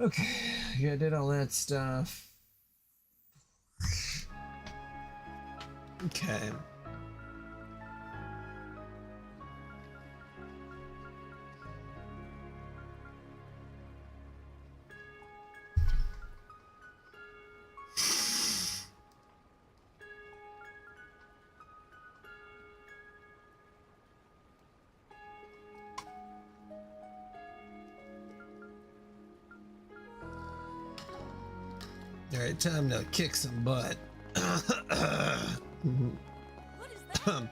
Okay, yeah, I did all that stuff. Okay. Alright, time to kick some butt. What is that?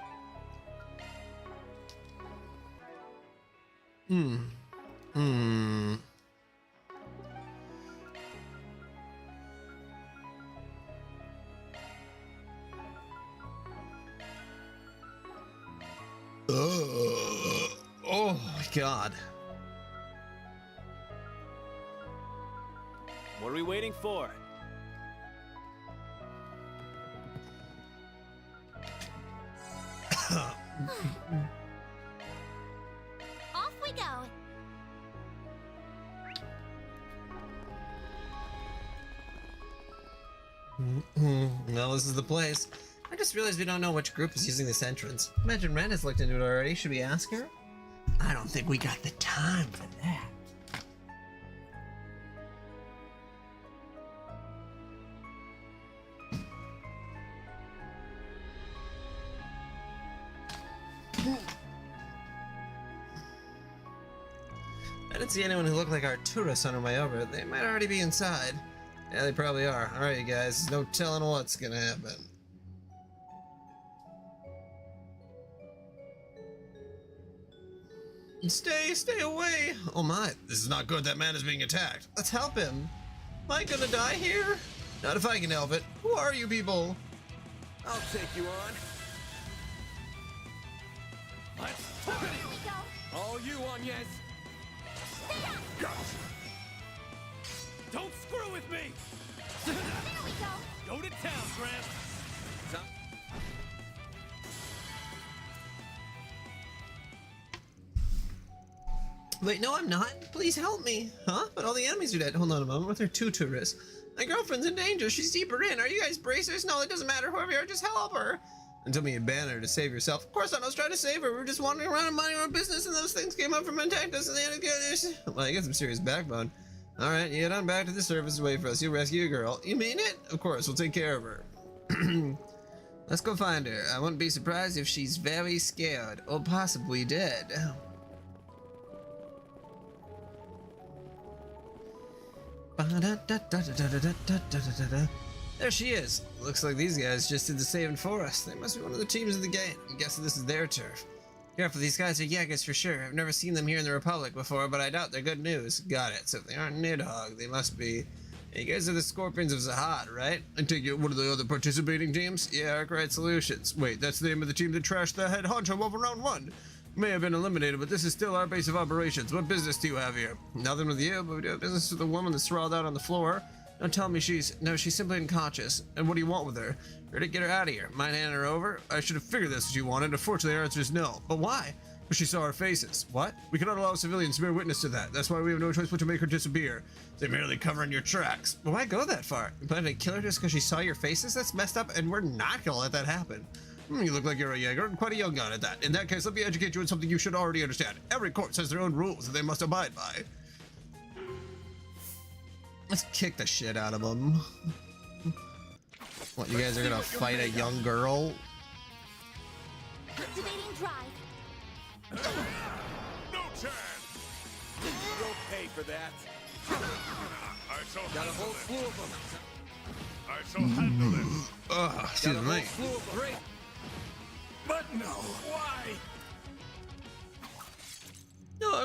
Oh my god. What are we waiting for? Off we go. Well, this is the place. I just realized we don't know which group is using this entrance. Imagine Ren has looked into it already. Should we ask her? I don't think we got the time for that. I didn't see anyone who looked like our tourists on our way over. They might already be inside. Yeah, they probably are. Alright, you guys. No telling what's gonna happen. Stay away! Oh my, this is not good. That man is being attacked. Let's help him. Am I gonna die here? Not if I can help it. Who are you people? I'll take you on. Let's There we go. all you on, yes. Don't screw with me. There we go. Go to town, Gramps. Wait, no, I'm not. Please help me. Huh? But all the enemies are dead. Hold on a moment. With her two tourists. My girlfriend's in danger. She's deeper in. Are you guys bracers? No, it doesn't matter. Whoever you are, just help her. And tell me you abandoned her to save yourself. Of course not. I was trying to save her. We were just wandering around and minding our business, and those things came up from attacked us, and they had to go. Well, you got some serious backbone. All right, you head on back to the surface and wait for us. You'll rescue your girl. You mean it? Of course. We'll take care of her. Let's go find her. I wouldn't be surprised if she's very scared, or possibly dead. There she is. Looks like these guys just did the saving for us. They must be one of the teams in the game. I'm guessing this is their turf. Careful, these guys are Jaegers for sure. I've never seen them here in the Republic before, but I doubt they're good news. Got it. So if they aren't Nidhogg, they must be... Hey, you guys are the Scorpions of Zahad, right? I take it one of the other participating teams? Yeah, Arkwright Solutions. Wait, that's the name of the team that trashed the head honcho over round one. May have been eliminated, but this is still our base of operations. What business do you have here? Nothing with you, but we do have business with the woman that's sprawled out on the floor. Don't tell me she's simply unconscious. And what do you want with her? Ready to get her out of here. Mind handing her over? I should have figured that's what you wanted. Unfortunately, our answer is no. But why? Because she saw our faces. What? We cannot allow civilians to bear witness to that. That's why we have no choice but to make her disappear. They're merely covering your tracks. But why go that far? You plan to kill her just because she saw your faces? That's messed up, and we're not gonna let that happen. You look like you're a Jaeger, and quite a young gun at that. In that case, let me educate you on something you should already understand. Every court has their own rules that they must abide by. Let's kick the shit out of them. What, you guys are gonna fight a young girl? Activating drive. No chance! You'll pay for that. I shall Got a handle whole it. slew of them. I shall handle this. Ugh, excuse Got a whole me. slew of them. Great. But no. Why?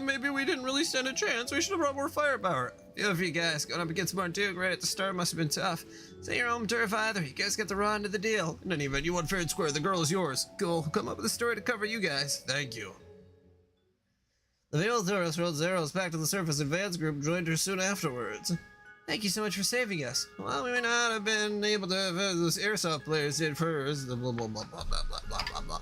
Maybe we didn't really stand a chance. We should have brought more firepower. The other few guys going up against Marduk right at the start must have been tough. This ain't your home turf either. You guys got the raw end of the deal. In any event, you won fair and square. The girl is yours. Cool. Come up with a story to cover you guys. Thank you. The Veiled Taurus rolled Zeros back to the surface. Advance group joined her soon afterwards. Thank you so much for saving us. Well, we may not have been able to have those airsoft players did first. Blah, blah, blah, blah, blah, blah, blah, blah, blah.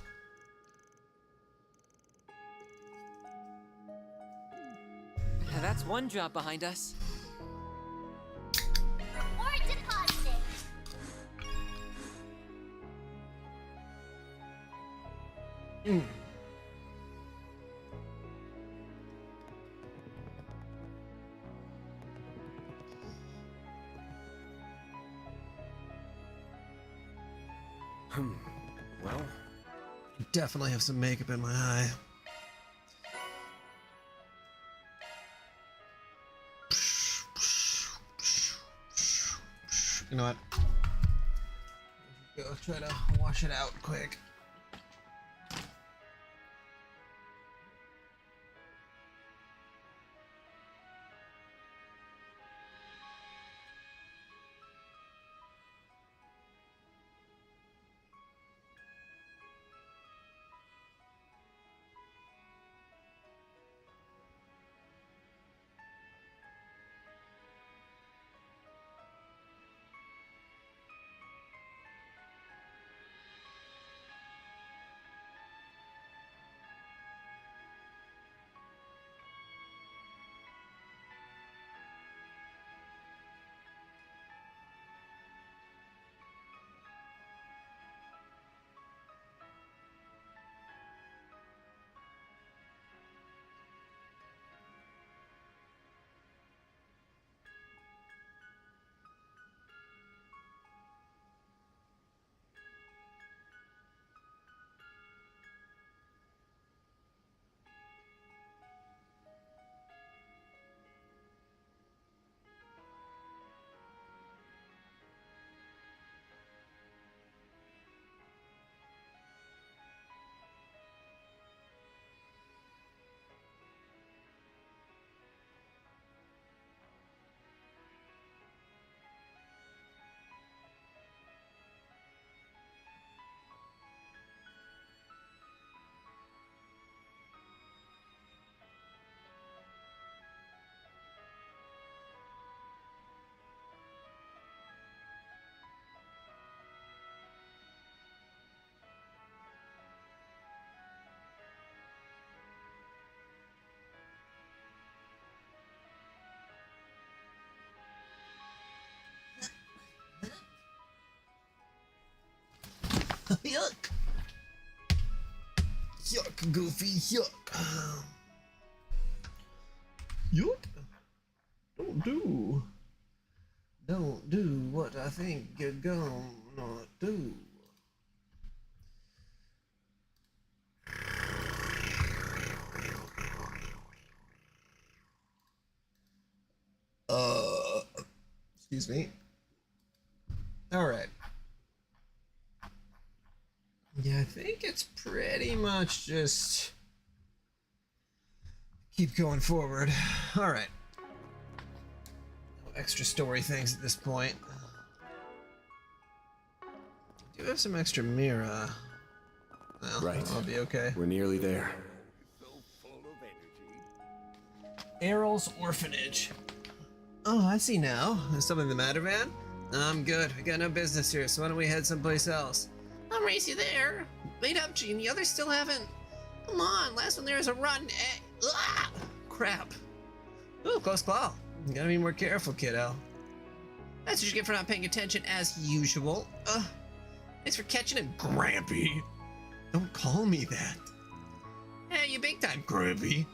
Now that's one job behind us. Reward deposited. Well, Definitely have some makeup in my eye. You know what? Go try to wash it out quick. Yuck! Yuck, Goofy, yuck! Yuck! Don't do what I think you're gonna do. Excuse me. Alright. Yeah, I think it's pretty much just keep going forward. Alright. No extra story things at this point. I do have some extra Mira. Well, Right. I'll be okay. we're nearly there. So full of energy. Errol's Orphanage. Oh, I see now. Is something the matter, man? I'm good. We got no business here, so why don't we head someplace else? I'll race you there. Wait up, Gene. The others still haven't. Come on, last one there is a rotten egg. Ah! Crap. Ooh, close call. You gotta be more careful, kiddo. That's what you get for not paying attention as usual. Thanks for catching him, Grampy. Don't call me that. Hey, you big time, Grampy.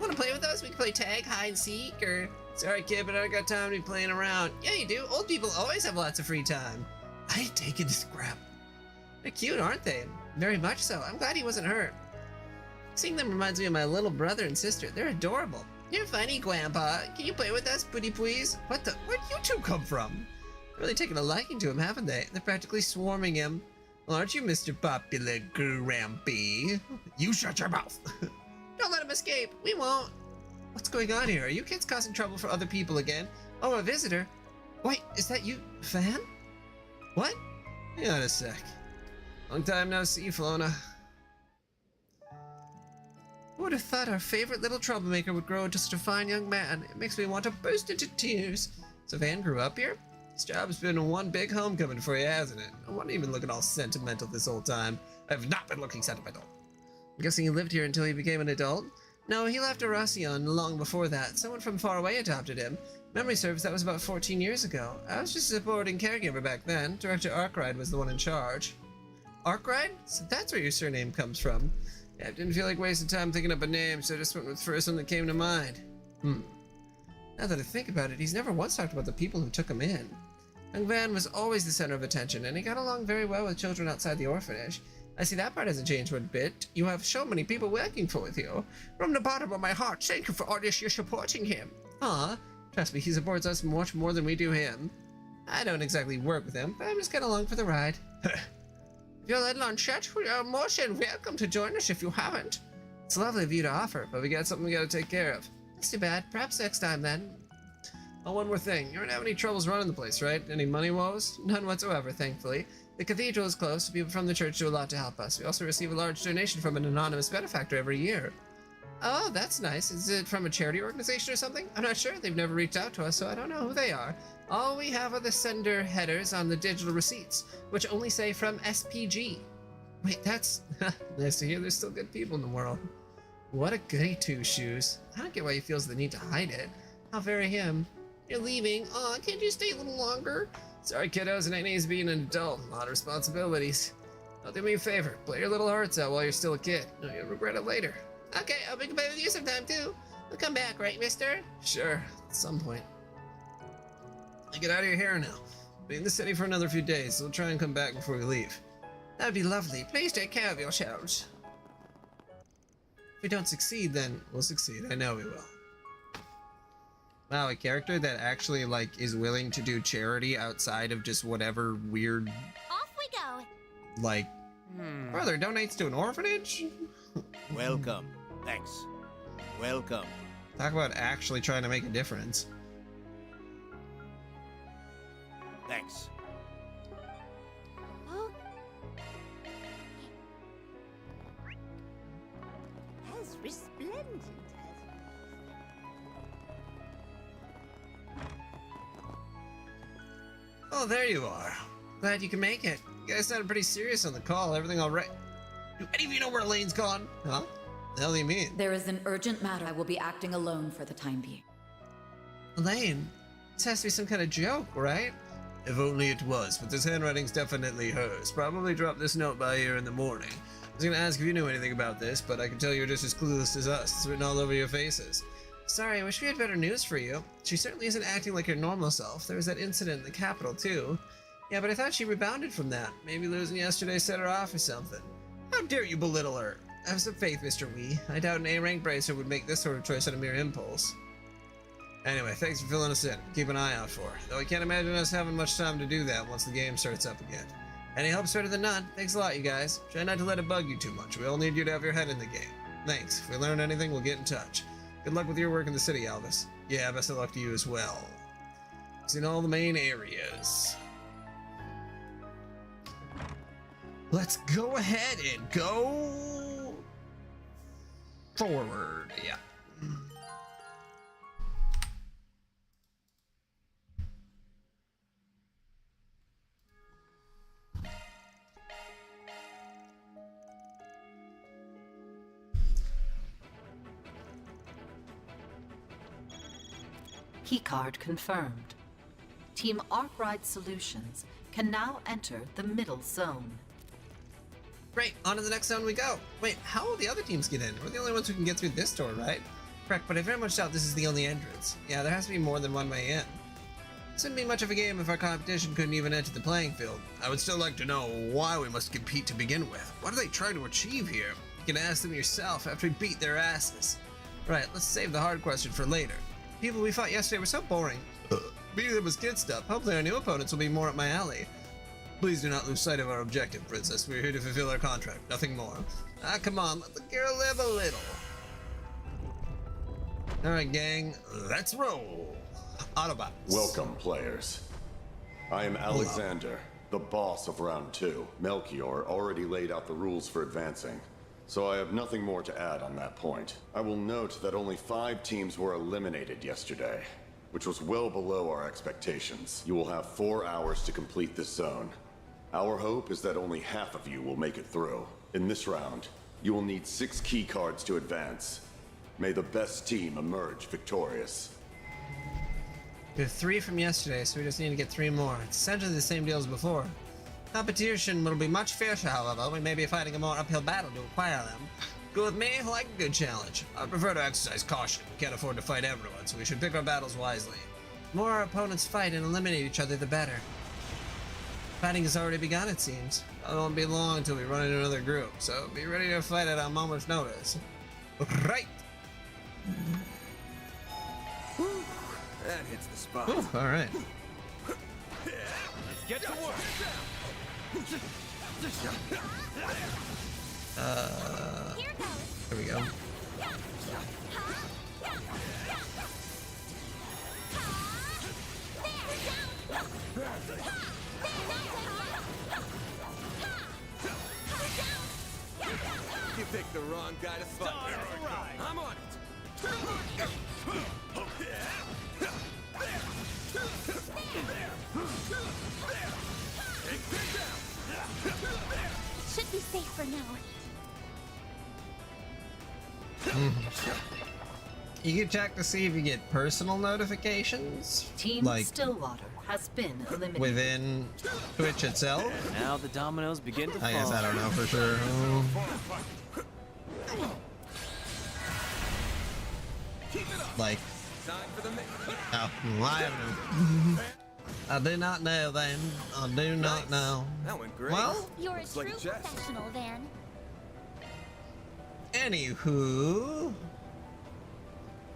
Wanna play with us? We can play tag, hide and seek, or... Sorry, kid, but I don't got time to be playing around. Yeah, you do. Old people always have lots of free time. I take it to scrap. They're cute, aren't they? Very much so. I'm glad he wasn't hurt. Seeing them reminds me of my little brother and sister. They're adorable. You're funny, Grandpa. Can you play with us, pretty please? What the? Where'd you two come from? They're really taken a liking to him, haven't they? They're practically swarming him. Well, aren't you Mr. Popular Grampy? You shut your mouth. Don't let him escape. We won't. What's going on here? Are you kids causing trouble for other people again? Oh, a visitor? Wait, is that you, Fan? What? Hang on a sec. Long time no see, Flona. Who would have thought our favorite little troublemaker would grow into such a fine young man? It makes me want to burst into tears. So Van grew up here? This job's been one big homecoming for you, hasn't it? I wasn't even looking all sentimental this whole time. I have not been looking sentimental. I'm guessing he lived here until he became an adult? No, he left Arasion long before that. Someone from far away adopted him. Memory serves that was about 14 years ago. I was just a boarding caregiver back then. Director Arkwright was the one in charge. Arkwright? So that's where your surname comes from. Yeah, I didn't feel like wasting time thinking up a name, so I just went with the first one that came to mind. Now that I think about it, he's never once talked about the people who took him in. Young Van was always the center of attention, and he got along very well with children outside the orphanage. I see that part hasn't changed one bit. You have so many people working for you. From the bottom of my heart, thank you for all this you're supporting him. Aw, trust me, he supports us much more than we do him. I don't exactly work with him, but I'm just kind of along for the ride. If you're a little unsure, we are more than welcome to join us if you haven't. It's lovely of you to offer, but we got something we gotta take care of. That's too bad. Perhaps next time then. Oh, one more thing. You don't have any troubles running the place, right? Any money woes? None whatsoever, thankfully. The cathedral is close. People from the church do a lot to help us. We also receive a large donation from an anonymous benefactor every year. Oh, that's nice. Is it from a charity organization or something? I'm not sure. They've never reached out to us, so I don't know who they are. All we have are the sender headers on the digital receipts, which only say from SPG. Wait, that's nice to hear there's still good people in the world. What a goody two-shoes. I don't get why he feels the need to hide it. How very him. You're leaving. Aw, can't you stay a little longer? Sorry, kiddos, it ain't easy being an adult. A lot of responsibilities. Now do me a favor. Play your little hearts out while you're still a kid. You'll regret it later. Okay, I'll be back with you sometime, too. We'll come back, right, mister? Sure, at some point. I get out of your hair now. Be in the city for another few days, so we'll try and come back before we leave. That'd be lovely. Please take care of yourselves. If we don't succeed, then we'll succeed. I know we will. Wow, a character that actually, like, is willing to do charity outside of just whatever weird, Off we go. like, brother donates to an orphanage? Welcome. Thanks. Welcome. Talk about actually trying to make a difference. Thanks. Oh. As resplendent Oh, there you are. Glad you can make it. You guys sounded pretty serious on the call. Everything all right? Do any of you know where Elaine's gone? Huh? The hell do you mean? There is an urgent matter. I will be acting alone for the time being. Elaine? This has to be some kind of joke, right? If only it was, but this handwriting's definitely hers. Probably dropped this note by here in the morning. I was gonna ask if you knew anything about this, but I can tell you're just as clueless as us. It's written all over your faces. Sorry, I wish we had better news for you. She certainly isn't acting like her normal self. There was that incident in the capital, too. Yeah, but I thought she rebounded from that. Maybe losing yesterday set her off or something. How dare you belittle her? Have some faith, Mr. Wee. I doubt an A-rank bracer would make this sort of choice on a mere impulse. Anyway, thanks for filling us in. Keep an eye out for her. Though I can't imagine us having much time to do that once the game starts up again. Any help's better than none. Thanks a lot, you guys. Try not to let it bug you too much. We all need you to have your head in the game. Thanks. If we learn anything, we'll get in touch. Good luck with your work in the city, Albus. Yeah, best of luck to you as well. Seen all the main areas. Let's go ahead and go forward. Yeah. Keycard confirmed. Team Arkwright Solutions can now enter the middle zone. Great, on to the next zone we go. Wait, how will the other teams get in? We're the only ones who can get through this door, right? Correct, but I very much doubt this is the only entrance. Yeah, there has to be more than one way in. This wouldn't be much of a game if our competition couldn't even enter the playing field. I would still like to know why we must compete to begin with. What are they trying to achieve here? You can ask them yourself after we beat their asses. Right, let's save the hard question for later. People we fought yesterday were so boring. Beating them was kid stuff. Hopefully our new opponents will be more up my alley. Please do not lose sight of our objective, Princess. We're here to fulfill our contract, nothing more. Ah, come on, let the girl live a little. Alright, gang, let's roll. Autobots. Welcome, players. I am Alexander, the boss of round 2. Melchior already laid out the rules for advancing. so I have nothing more to add on that point. I will note that only 5 teams were eliminated yesterday, which was well below our expectations. You will have 4 hours to complete this zone. Our hope is that only half of you will make it through. In this round, you will need 6 key cards to advance. May the best team emerge victorious. We have 3 from yesterday, so we just need to get 3 more. It's essentially the same deal as before. Competition will be much fiercer, however. We may be fighting a more uphill battle to acquire them. Go with me, I like a good challenge. I prefer to exercise caution. We can't afford to fight everyone, so we should pick our battles wisely. The more our opponents fight and eliminate each other, the better. Fighting has already begun, it seems. It won't be long until we run into another group, so be ready to fight at a moment's notice. Right! That hits the spot. Alright. Let's get to work. Here goes. There we go. You picked the wrong guy to fight. I'm on it. Should be safe for now. You can check to see if you get personal notifications. Team Like Stillwater has been eliminated. within Twitch itself. Now the dominoes begin to fall. I guess I don't know for sure. Like, Time for the oh, I do not know then. I do not know. That went great. Well, You're a Looks like true a chest. professional, then. anywho.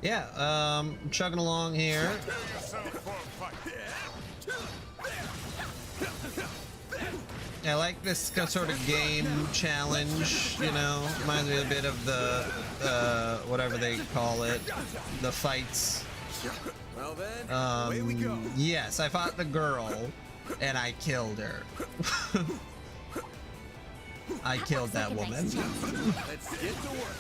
Yeah, chugging along here. I like this sort of game challenge, you know, reminds me a bit of the, whatever they call it, the fights. Well then, away we go. Yes, I fought the girl, and I killed her. I killed that woman. Let's get to work.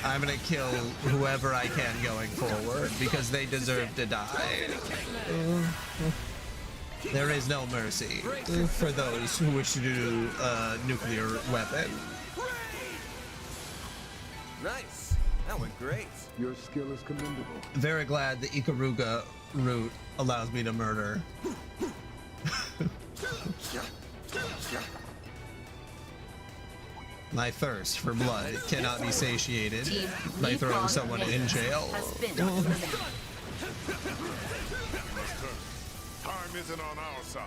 I'm gonna kill whoever I can going forward, because they deserve to die. There is no mercy for those who wish to do a nuclear weapon. Nice. That went great. Your skill is commendable. Very glad the Ikaruga route allows me to murder. My thirst for blood cannot be satiated Team by throwing Nippon someone in Ninja jail. has been eliminated. Time isn't on our side.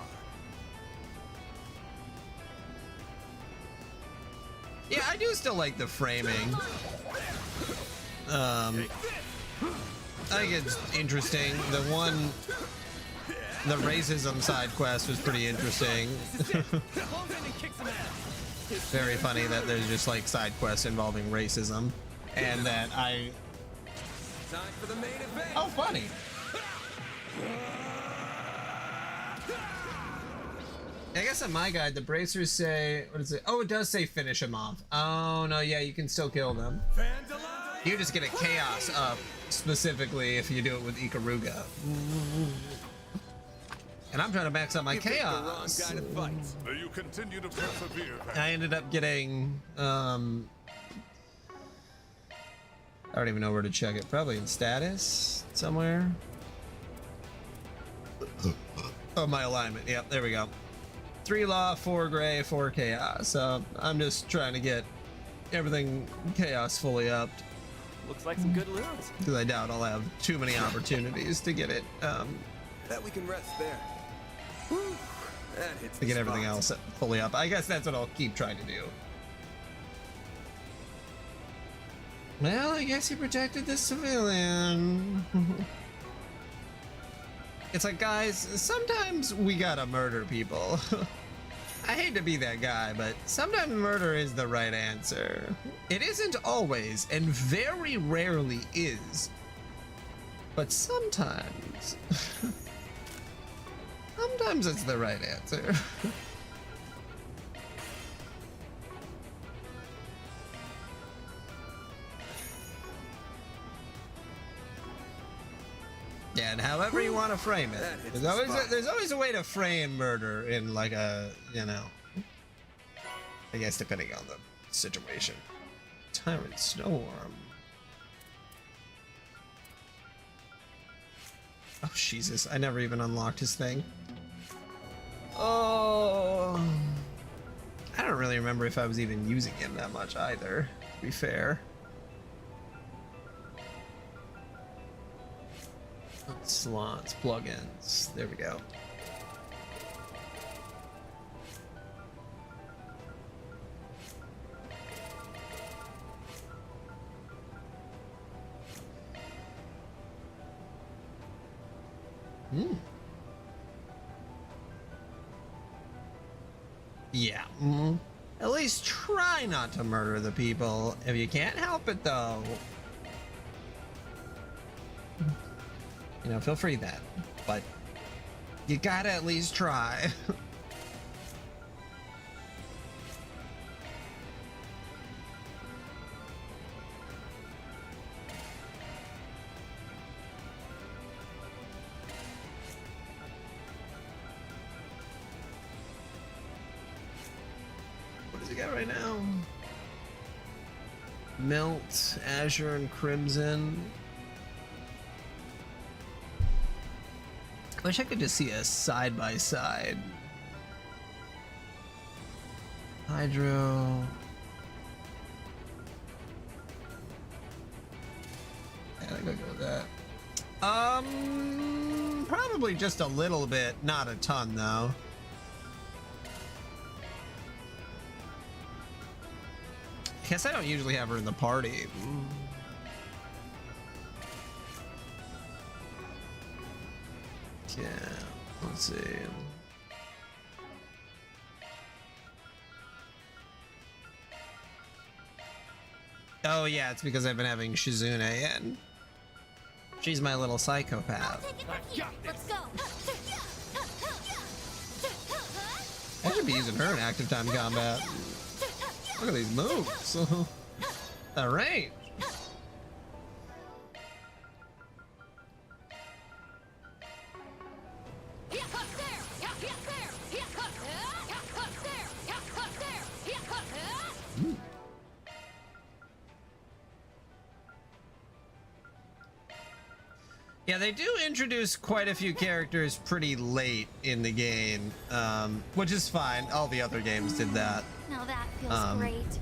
Yeah, I do still like the framing. I think it's interesting. The racism side quest was pretty interesting. Very funny that there's just like side quests involving racism, and that Time for the main event. oh, funny. I guess on my guide, the bracers say, what does it? Oh, it does say finish him off. Oh, no, yeah, you can still kill them. Fans alive. You just get a chaos up, specifically if you do it with Ikaruga. And I'm trying to max out my You picked the wrong chaos. guy to fight. May you continue to persevere. I ended up getting, I don't even know where to check it. Probably in status somewhere. Oh, my alignment. Yep, there we go. 3 law, 4 gray, 4 chaos. So I'm just trying to get everything chaos fully upped, Looks like some good loot. because I doubt I'll have too many opportunities to get it, Bet we can rest there. Whew. That hits to the get everything spot. else fully up. I guess that's what I'll keep trying to do. Well, I guess he protected the civilian. It's like, guys, sometimes we gotta murder people. I hate to be that guy, but sometimes murder is the right answer. It isn't always, and very rarely is. But sometimes... sometimes it's the right answer. want to frame it. That hits There's the always spot. there's always a way to frame murder in like a, you know, I guess depending on the situation. Tyrant Snowworm. Oh Jesus! I never even unlocked his thing. Oh, I don't really remember if I was even using him that much either, to be fair. Slots, plugins. There we go. Yeah. At least try not to murder the people if you can't help it, though. You know, feel free then, but you gotta at least try. What does he got right now? Melt, Azure, and Crimson. I wish I could just see a side-by-side. Hydro. Yeah, I gotta go with that. Probably just a little bit, not a ton though. Guess I don't usually have her in the party. Yeah, let's see. Oh yeah, it's because I've been having Shizune in. She's my little psychopath. Take it from here. Let's go. I should be using her in active time combat. Look at these moves. The range. Yeah, they do introduce quite a few characters pretty late in the game, which is fine. All the other games did that. Now that feels great.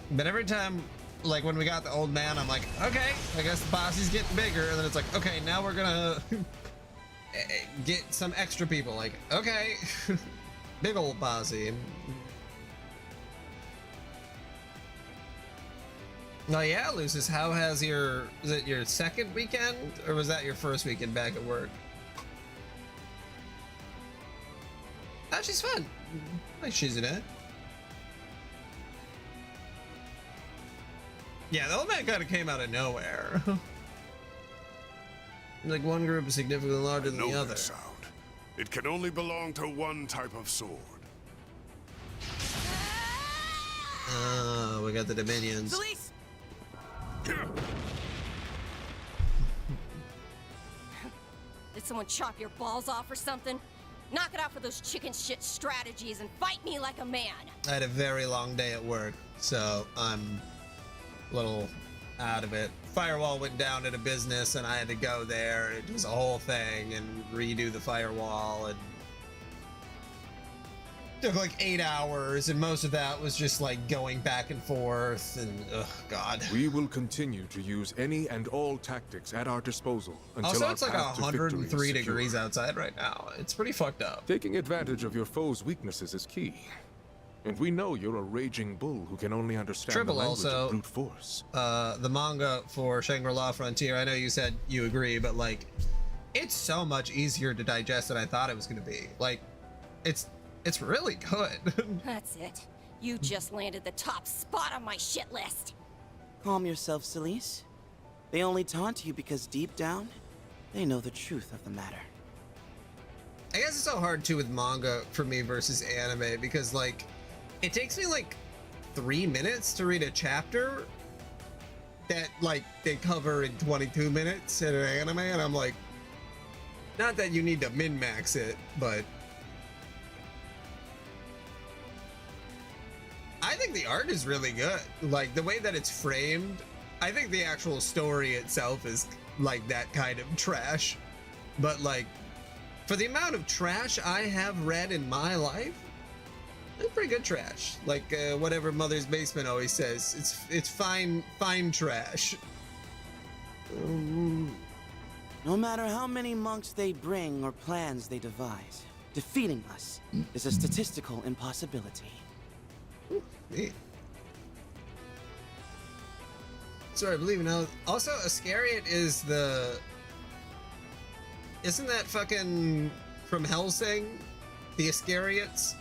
But every time, like when we got the old man, I'm like, okay, I guess the bossy's getting bigger. And then it's like, okay, now we're gonna get some extra people. Like, okay, big old bossy. Oh yeah, Lucis, how has is it your second weekend, or was that your first weekend back at work? Oh, she's fun. Like she's in it. Yeah, the old man kind of came out of nowhere. Like one group is significantly larger I than know the that other. sound. It can only belong to one type of sword. Oh, we got the Dominions. Did someone chop your balls off or something? Knock it out for those chicken shit strategies and fight me like a man. I had a very long day at work, so I'm a little out of it. Firewall went down at a business and I had to go there. It was a whole thing and redo the firewall, and took like 8 hours, and most of that was just like going back and forth, and oh god. We will continue to use any and all tactics at our disposal until Also, our it's like path to victory is 103 secure. degrees outside right now. It's pretty fucked up. Taking advantage of your foe's weaknesses is key. And we know you're a raging bull who can only understand Triple the language also, of brute force. The manga for Shangri-La Frontier, I know you said you agree, but like, it's so much easier to digest than I thought it was going to be. Like, it's really good. That's it. You just landed the top spot on my shit list. Calm yourself, Celise. They only taunt you because deep down, they know the truth of the matter. I guess it's so hard too with manga for me versus anime, because like, it takes me like 3 minutes to read a chapter that like they cover in 22 minutes in an anime, and I'm like, Not that you need to min-max it, but I think the art is really good. Like, the way that it's framed, I think the actual story itself is like that kind of trash. But like, for the amount of trash I have read in my life, it's pretty good trash. Like whatever Mother's Basement always says, it's fine trash. No matter how many monks they bring or plans they devise, defeating us is a statistical impossibility. Neat. Sorry, I believe now. Also, Iscariot is the... Isn't that fucking from Hellsing? The Iscariots?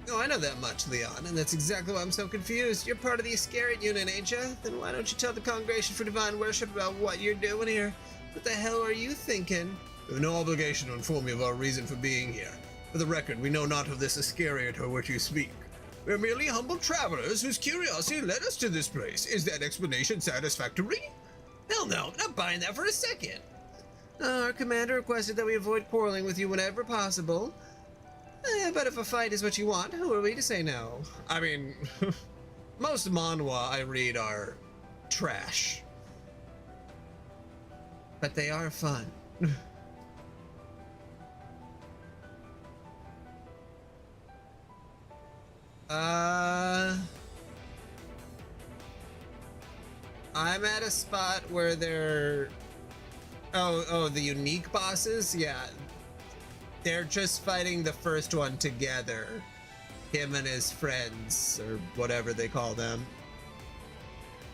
Oh, I know that much, Leon, and that's exactly why I'm so confused. You're part of the Iscariot unit, ain't ya? Then why don't you tell the Congregation for Divine Worship about what you're doing here? What the hell are you thinking? We have no obligation to inform you of our reason for being here. For the record, we know not of this Iscariot or which you speak. We are merely humble travelers whose curiosity led us to this place. Is that explanation satisfactory? Hell no, I'm not buying that for a second. Our commander requested that we avoid quarreling with you whenever possible. But if a fight is what you want, who are we to say no? I mean, most manhwa I read are trash. But they are fun. I'm at a spot where they're... Oh, the unique bosses? Yeah. They're just fighting the first one together. Him and his friends, or whatever they call them.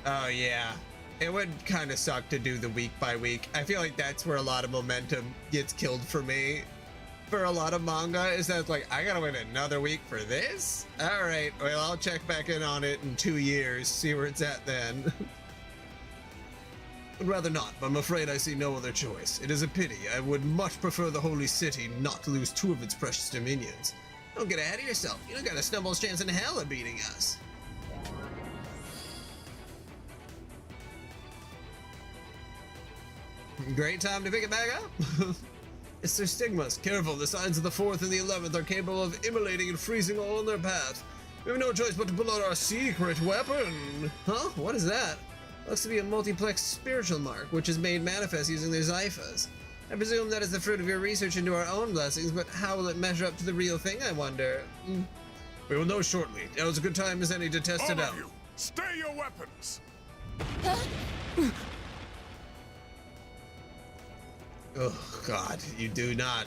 Oh, yeah. It would kind of suck to do the week by week. I feel like that's where a lot of momentum gets killed for me. For a lot of manga, is that like, I gotta wait another week for this? Alright, well, I'll check back in on it in 2 years, see where it's at then. Would rather not, but I'm afraid I see no other choice. It is a pity. I would much prefer the holy city not lose 2 of its precious dominions. Don't get ahead of yourself. You don't got a snowball's chance in hell of beating us. Great time to pick it back up. It's their stigmas. Careful, the signs of the 4th and the 11th are capable of immolating and freezing all in their path. We have no choice but to pull out our secret weapon. Huh? What is that? Looks to be a multiplex spiritual mark, which is made manifest using their Xiphas. I presume that is the fruit of your research into our own blessings, but how will it measure up to the real thing, I wonder? We will know shortly. Now is a good time as any to test it out. All of you, stay your weapons! Oh, God, you do not.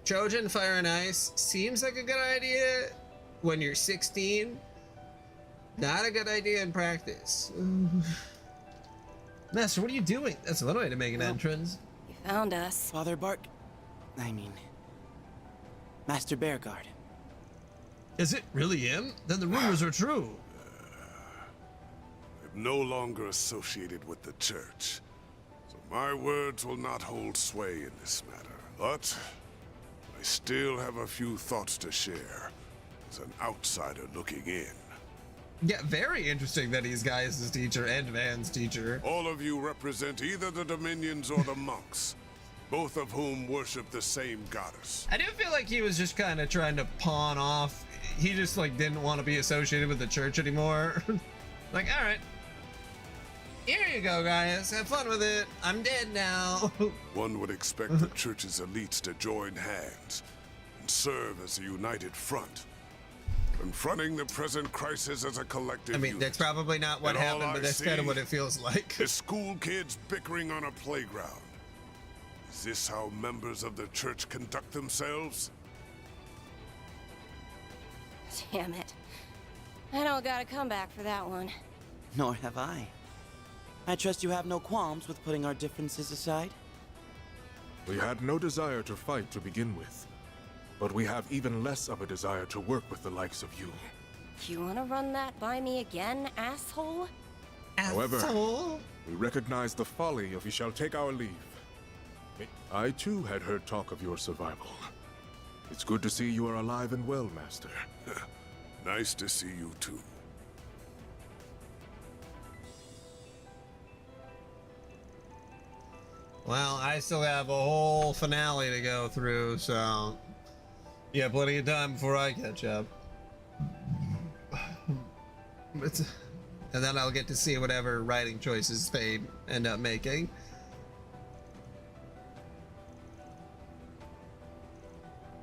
Trojan Fire and Ice seems like a good idea when you're 16. Not a good idea in practice. Master, what are you doing? That's one way to make an entrance. You found us. Father Master Bearguard. Is it really him? Then the rumors are true. I'm no longer associated with the church, so my words will not hold sway in this matter. But I still have a few thoughts to share as an outsider looking in. Yeah, very interesting that he's Gaius' teacher and Van's teacher. All of you represent either the Dominions or the monks, both of whom worship the same goddess. I do feel like he was just kind of trying to pawn off. He just like didn't want to be associated with the church anymore. Like, all right, here you go, Gaius. Have fun with it. I'm dead now. One would expect the church's elites to join hands and serve as a united front, confronting the present crisis as a collective unit. That's probably not what happened, but that's kind of what it feels like. The school kids bickering on a playground. Is this how members of the church conduct themselves? Damn it. I don't got a comeback for that one. Nor have I. I trust you have no qualms with putting our differences aside? We had no desire to fight to begin with, but we have even less of a desire to work with the likes of you. You wanna run that by me again, asshole? However, we recognize the folly of you shall take our leave. I too had heard talk of your survival. It's good to see you are alive and well, Master. Nice to see you too. Well, I still have a whole finale to go through, so yeah, plenty of time before I catch up. And then I'll get to see whatever writing choices they end up making.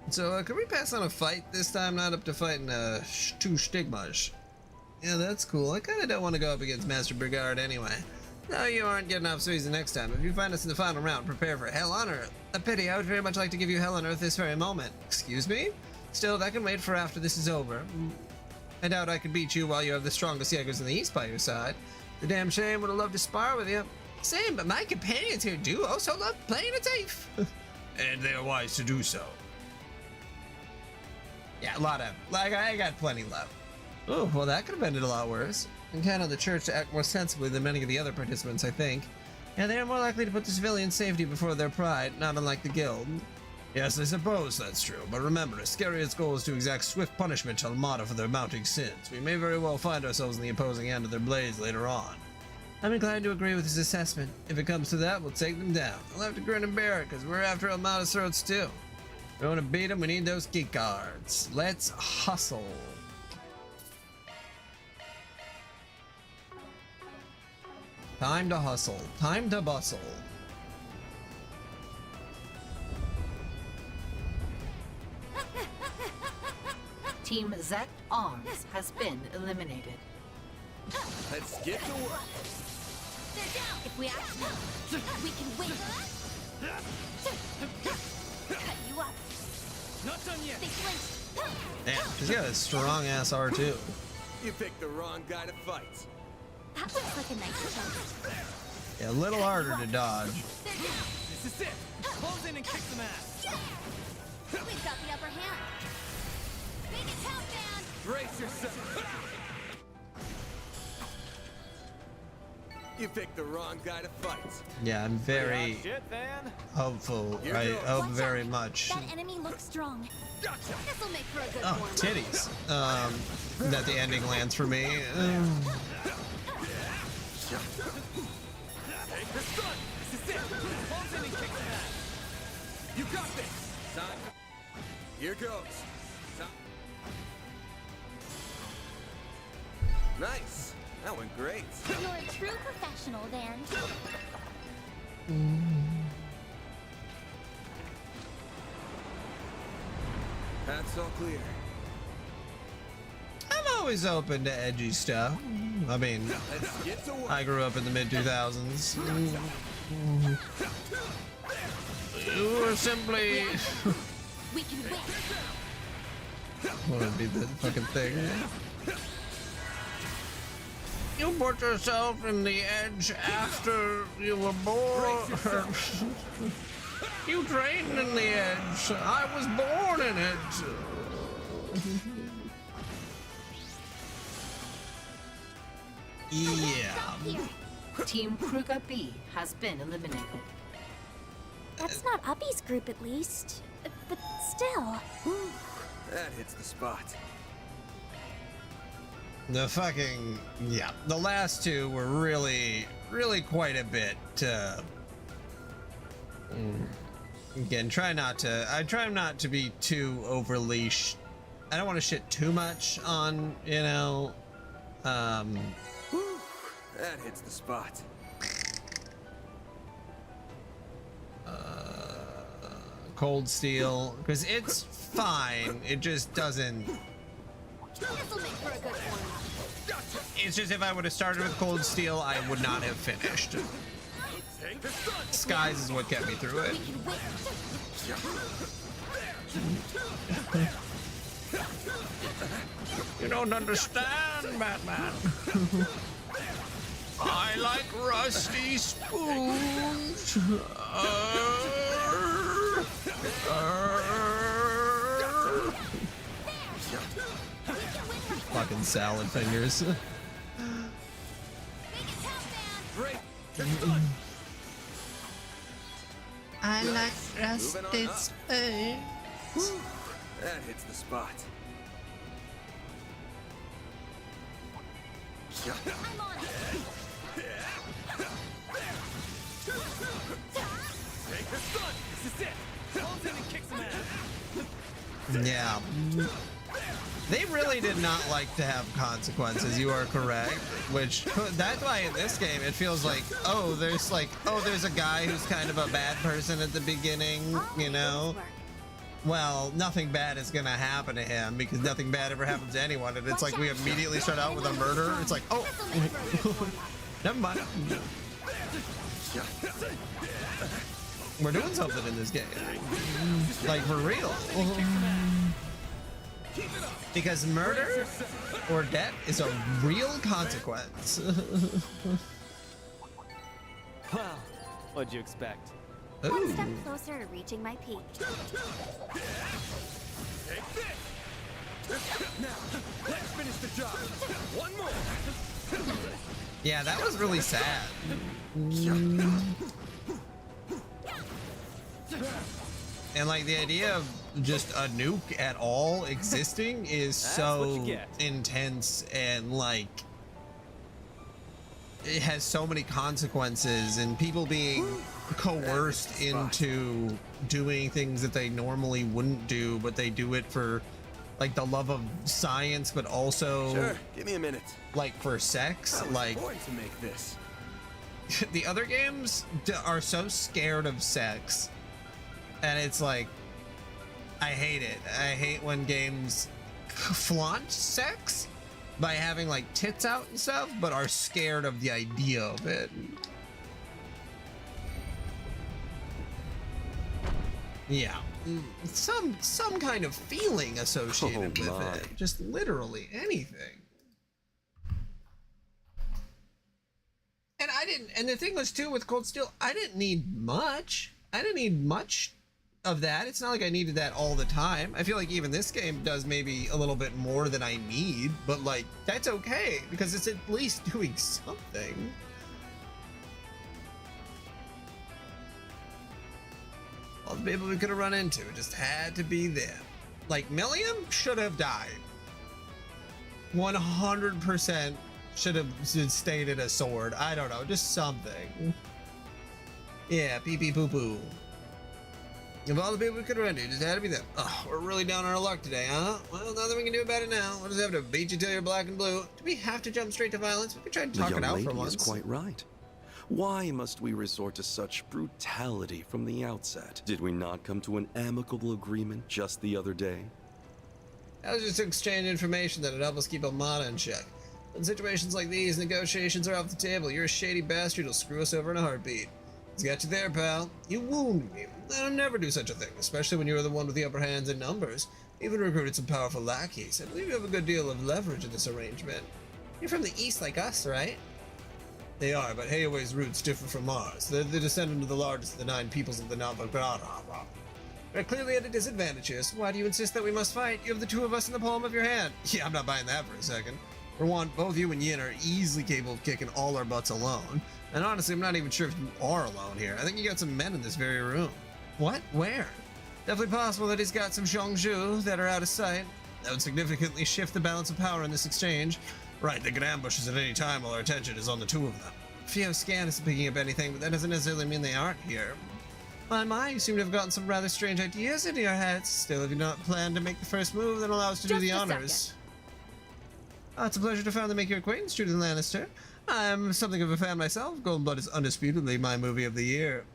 So, can we pass on a fight this time? Not up to fighting two stigmas. Yeah, that's cool. I kind of don't want to go up against Master Brigard anyway. No, you aren't getting off so easy next time. If you find us in the final round, prepare for hell on earth. A pity, I would very much like to give you hell on earth this very moment. Excuse me? Still, that can wait for after this is over. I doubt I could beat you while you have the strongest Jaegers in the East by your side. The damn shame, would have loved to spar with you. Same, but my companions here do also love playing it safe. And they are wise to do so. Yeah, a lot of, like, I got plenty left. Oh, well, that could have ended a lot worse. And kind of the church to act more sensibly than many of the other participants, I think. And they are more likely to put the civilian safety before their pride, not unlike the guild. Yes, I suppose that's true, but remember, Iscariot's goal is to exact swift punishment Almada for their mounting sins. We may very well find ourselves in the opposing end of their blades later on. I'm inclined to agree with his assessment. If it comes to that, we'll take them down. We'll have to grin and bear it, because we're after Almada's throats too. If we want to beat them, we need those key cards. Let's hustle. Time to hustle. Time to bustle. Team Zet Arms has been eliminated. Let's get to work. They're down. If we act now, we can win. Cut you up. Not done yet. They flinched. Damn, she's got a strong ass R2. You picked the wrong guy to fight. That looks like a nice chance. Yeah, a little harder to dodge. They're down. This is it. Close in and kick some ass. We've got the upper hand. Make it count, man. Brace yourself. You picked the wrong guy to fight. Yeah, I'm very Shit, Van. hopeful. Here I goes. hope Watch very out. much. That enemy looks strong. Gotcha. This'll make for a good Oh, one. titties. That the ending lands for me. Take the sun. This is it. Close in and kick some ass. You got this. Time. Here goes. Nice. That went great. You're a true professional, Van. That's all clear. I'm always open to edgy stuff. I mean, Let's get to work. I grew up in the mid-2000s. You were simply... We can win. What would be the fucking thing? You put yourself in the edge after you were born. You trained in the edge. I was born in it. Yeah. Here. Team Kruger B has been eliminated. That's not Uppy's group, at least. But still. That hits the spot. The fucking, yeah, the last two were really quite a bit, again, I try not to be too overly, I don't want to shit too much on, you know, That hits the spot. Cold Steel, because it's fine, it just doesn't, This'll make for a good one. it's just if I would have started with Cold Steel, I would not have finished. Take the sun. Skies is what kept me through it. We can win. You don't understand, Batman. I like rusty spoons. Fucking salad fingers. Make it count, Van. Break the sun. I like Moving on up. spoons. That hits the spot. I'm on it. It's done. This is it. Holds in and kicks him ass. Yeah. They really did not like to have consequences, you are correct. Which, that's why in this game it feels like, there's a guy who's kind of a bad person at the beginning, you know? Well, nothing bad is gonna happen to him because nothing bad ever happens to anyone. And it's like we immediately start out with a murder. It's like, oh, never mind. We're doing something in this game. Like, for real. Because murder or death is a real consequence. Well, what'd you expect? One step closer to reaching my peak. Take this! Now, let's finish the job. One more. Yeah, that was really sad. And like the idea of just a nuke at all existing is so intense, and like it has so many consequences, and people being coerced into doing things that they normally wouldn't do, but they do it for like the love of science, but also Sure, give me a minute. like for sex. Like Going to make this. the other games are so scared of sex, and it's like I hate it. I hate when games flaunt sex by having like tits out and stuff, but are scared of the idea of it. Yeah, some kind of feeling associated with it. Just literally anything. And the thing was too with Cold Steel, I didn't need much. I didn't need much of that. It's not like I needed that all the time. I feel like even this game does maybe a little bit more than I need, but like that's okay because it's at least doing something. All the people we could have run into just had to be them. Like Milliam should have died. 100% should have stayed at a sword. I don't know, just something. Yeah, pee pee poo poo. Of all the people we could have run into, just had to be them. Oh, we're really down on our luck today, huh? Well, nothing we can do about it now. We'll just have to beat you till you're black and blue. Do we have to jump straight to violence? We could try to talk it out for once. The young lady is quite right. Why must we resort to such brutality from the outset? Did we not come to an amicable agreement just the other day? I was just to exchange information that would help us keep Almada in check. In situations like these, negotiations are off the table. You're a shady bastard who'll screw us over in a heartbeat. He's got you there, pal. You wounded me. I'll never do such a thing, especially when you're the one with the upper hands in numbers. Even recruited some powerful lackeys. I believe you have a good deal of leverage in this arrangement. You're from the east like us, right? They are, but Hayaway's roots differ from ours. They're the descendant of the largest of the 9 peoples of the Navagrada. We're clearly at a disadvantage here, so why do you insist that we must fight? You have the 2 of us in the palm of your hand. Yeah, I'm not buying that for a second. For one, both you and Yin are easily capable of kicking all our butts alone. And honestly, I'm not even sure if you are alone here. I think you got some men in this very room. What? Where? Definitely possible that he's got some Zhongzhu that are out of sight. That would significantly shift the balance of power in this exchange. Right, they could ambush us at any time while our attention is on the 2 of them. Fio Scan isn't picking up anything, but that doesn't necessarily mean they aren't here. My, you seem to have gotten some rather strange ideas into your heads. Still, if you not plan to make the first move, then allow us to do the honors. Oh, it's a pleasure to make your acquaintance, Judith Lannister. I'm something of a fan myself. Golden Blood is undisputedly my movie of the year.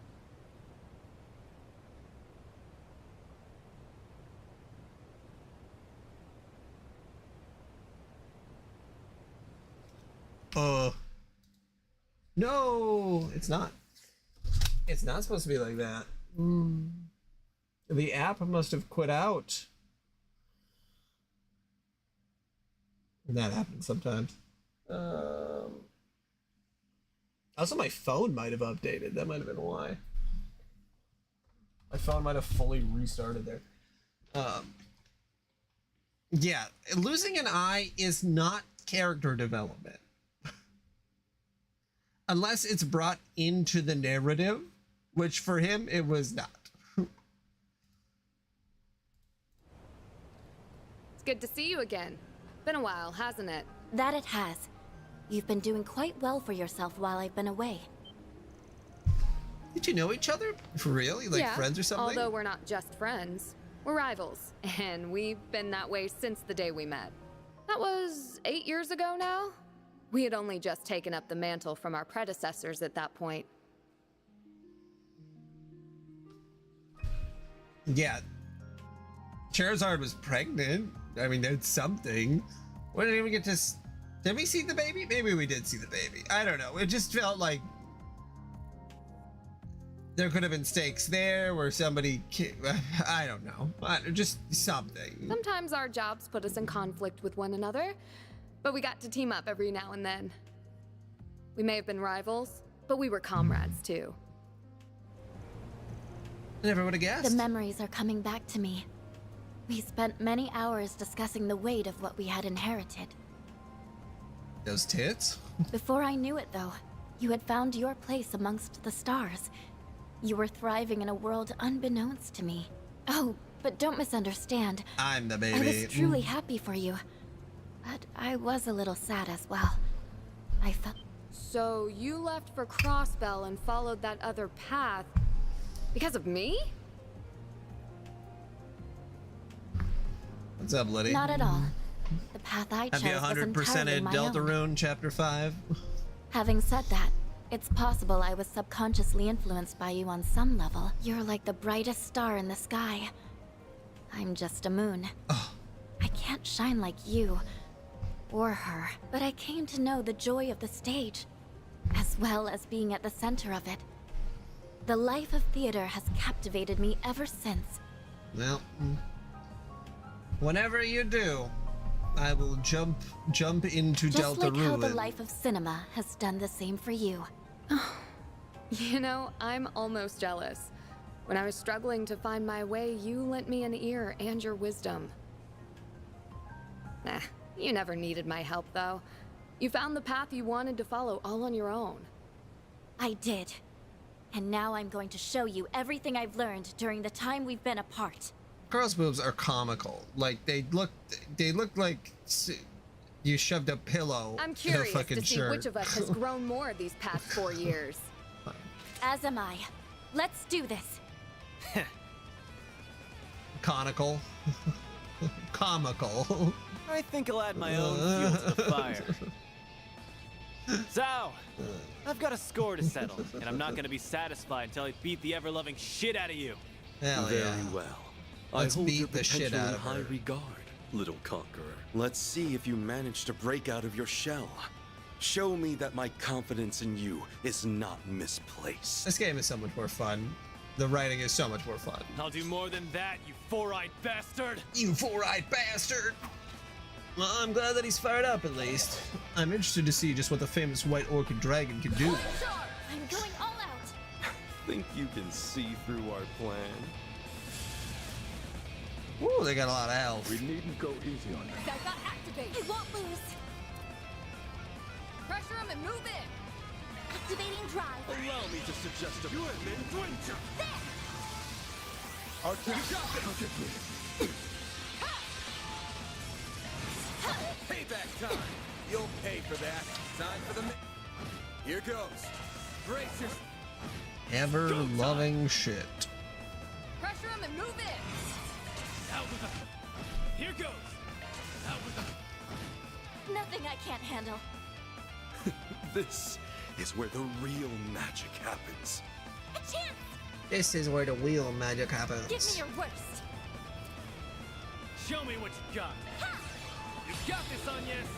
No, it's not. It's not supposed to be like that. The app must have quit out. That happens sometimes. Also, my phone might have updated. That might have been why. My phone might have fully restarted there. Yeah, losing an eye is not character development. Unless it's brought into the narrative, which for him, it was not. It's good to see you again. Been a while, hasn't it? That it has. You've been doing quite well for yourself while I've been away. Did you know each other? For real? You like Yeah, friends or something? although we're not just friends. We're rivals, and we've been that way since the day we met. That was 8 years ago now? We had only just taken up the mantle from our predecessors at that point. Yeah. Charizard was pregnant. I mean, that's something. What did we get to... Did we see the baby? Maybe we did see the baby. I don't know. It just felt like there could have been stakes there where somebody... I don't know. Just something. Sometimes our jobs put us in conflict with one another, but we got to team up every now and then. We may have been rivals, but we were comrades too. Never would have guessed. The memories are coming back to me. We spent many hours discussing the weight of what we had inherited. Those tits? Before I knew it, though, you had found your place amongst the stars. You were thriving in a world unbeknownst to me. Oh, but don't misunderstand. I'm the baby. I was truly happy for you. But I was a little sad as well. I felt... So you left for Crossbell and followed that other path because of me? What's up, Liddy? Not at all. The path I chose Have you was 100%ed entirely my own. Deltarune Chapter 5? Having said that, it's possible I was subconsciously influenced by you on some level. You're like the brightest star in the sky. I'm just a moon. I can't shine like you or her, but I came to know the joy of the stage, as well as being at the center of it. The life of theater has captivated me ever since. Well, whenever you do, I will jump into Just like how the Deltarune. life of cinema has done the same for you. You know, I'm almost jealous. When I was struggling to find my way, you lent me an ear and your wisdom. Nah, you never needed my help, though. You found the path you wanted to follow all on your own. I did. And now I'm going to show you everything I've learned during the time we've been apart. Girls' boobs are comical. Like they look like you shoved a pillow I'm in a curious fucking to see shirt. which of us has grown more these past 4 years. As am I. Let's do this. Conical. Comical. I think I'll add my own fuel to the fire. So, I've got a score to settle, and I'm not gonna be satisfied until I beat the ever-loving shit out of you. Hell Very yeah. well. Let's I hold beat your the shit potential out in of high her. regard, little conqueror. Let's see if you manage to break out of your shell. Show me that my confidence in you is not misplaced. This game is so much more fun. The writing is so much more fun. I'll do more than that, you four-eyed bastard! You four-eyed bastard! Well, I'm glad that he's fired up, at least. I'm interested to see just what the famous white orchid dragon can do. I'm going all out. Think you can see through our plan? Ooh, they got a lot of health. We needn't go easy on them. I got activate. I won't lose. Pressure him and move in. Activating drive. Allow me to suggest a... You have been dwindled. Payback time. You'll pay for that. Time for the... Here goes. Brace your... Ever-loving shit. Pressure him and move in. Here goes! Nothing I can't handle. This is where the real magic happens. A chance. This is where the wheel magic happens. Give me your worst. Show me what you got! You got this, Onyes!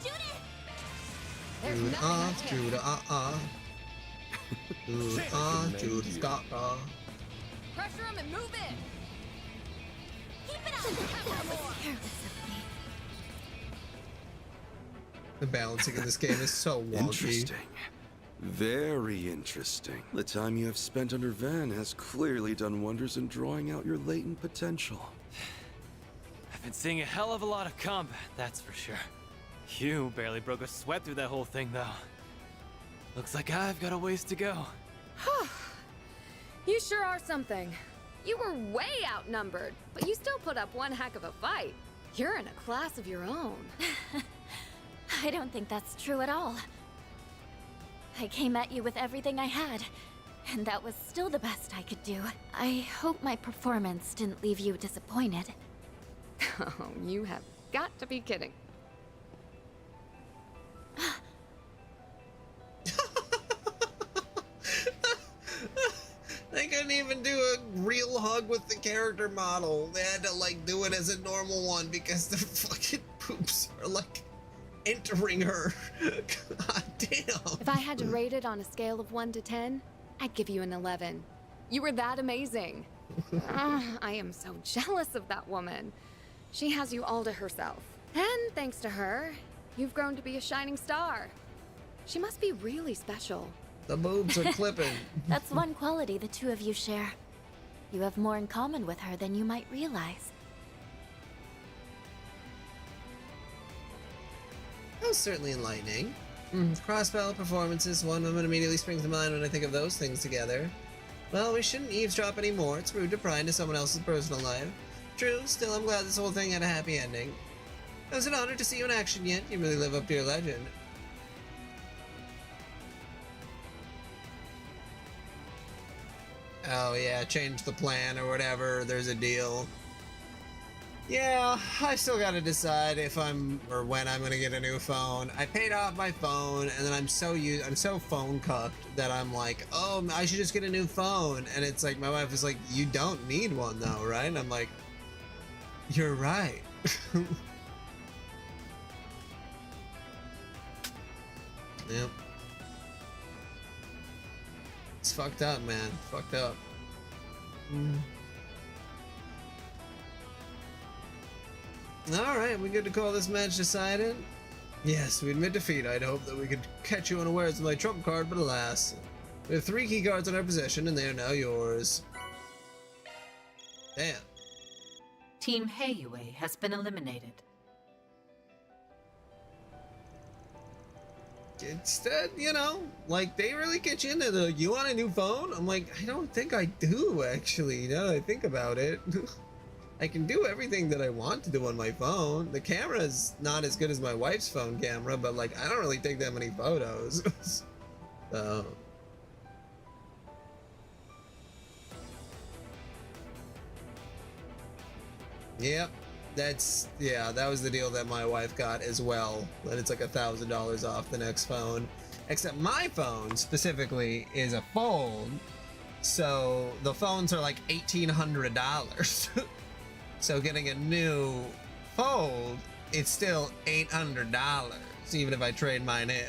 Judith. There's Jude, nothing I can't Jude, Jude, Jude, Scott, Pressure him and move in. Keep it up. That was careless of me. The balancing in this game is so wonky. Interesting. Very interesting. The time you have spent under Van has clearly done wonders in drawing out your latent potential. I've been seeing a hell of a lot of combat, that's for sure. You barely broke a sweat through that whole thing, though. Looks like I've got a ways to go. You sure are something. You were way outnumbered, but you still put up one heck of a fight. You're in a class of your own. I don't think that's true at all. I came at you with everything I had, and that was still the best I could do. I hope my performance didn't leave you disappointed. Oh, you have got to be kidding. They couldn't even do a real hug with the character model. They had to like do it as a normal one because the fucking poops are like entering her. God damn. If I had to rate it on a scale of 1 to 10, I'd give you an 11. You were that amazing. I am so jealous of that woman. She has you all to herself. And thanks to her, you've grown to be a shining star. She must be really special. The boobs are clipping. That's one quality the two of you share. You have more in common with her than you might realize. That was certainly enlightening. Cross-battle performances, one woman immediately springs to mind when I think of those things together. Well, we shouldn't eavesdrop anymore. It's rude to pry into someone else's personal life. True, still I'm glad this whole thing had a happy ending. It was an honor to see you in action yet. You really live up to your legend. Oh yeah, change the plan or whatever, there's a deal. Yeah, I still gotta decide if I'm, or when I'm gonna get a new phone. I paid off my phone, and then I'm so phone cucked that I'm like, oh, I should just get a new phone. And it's like, my wife is like, you don't need one though, right? And I'm like, you're right. Yep. It's fucked up, man. Fucked up. Alright, we good to call this match decided? Yes, we admit defeat. I'd hoped that we could catch you unawares with my trump card, but alas. We have 3 key cards in our possession, and they are now yours. Damn. Team Heiyue has been eliminated. It's that, you know, like, they really get you into the, you want a new phone? I'm like, I don't think I do, actually, now that I think about it. I can do everything that I want to do on my phone. The camera's not as good as my wife's phone camera, but, like, I don't really take that many photos. So... Yep. That was the deal that my wife got as well. That it's like $1,000 off the next phone. Except my phone specifically is a fold, so the phones are like $1,800. So getting a new fold, it's still $800, even if I trade mine in.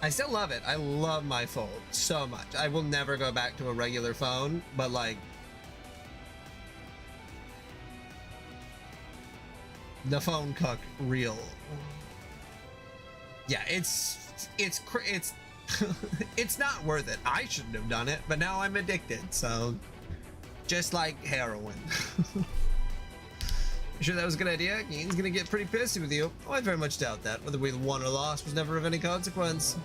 I still love it. I love my fold so much. I will never go back to a regular phone, but like, the phone cuck real. Yeah, it's it's not worth it. I shouldn't have done it, but now I'm addicted, so just like heroin. You sure that was a good idea? Keen's gonna get pretty pissy with you. Oh, I very much doubt that. Whether we won or lost was never of any consequence.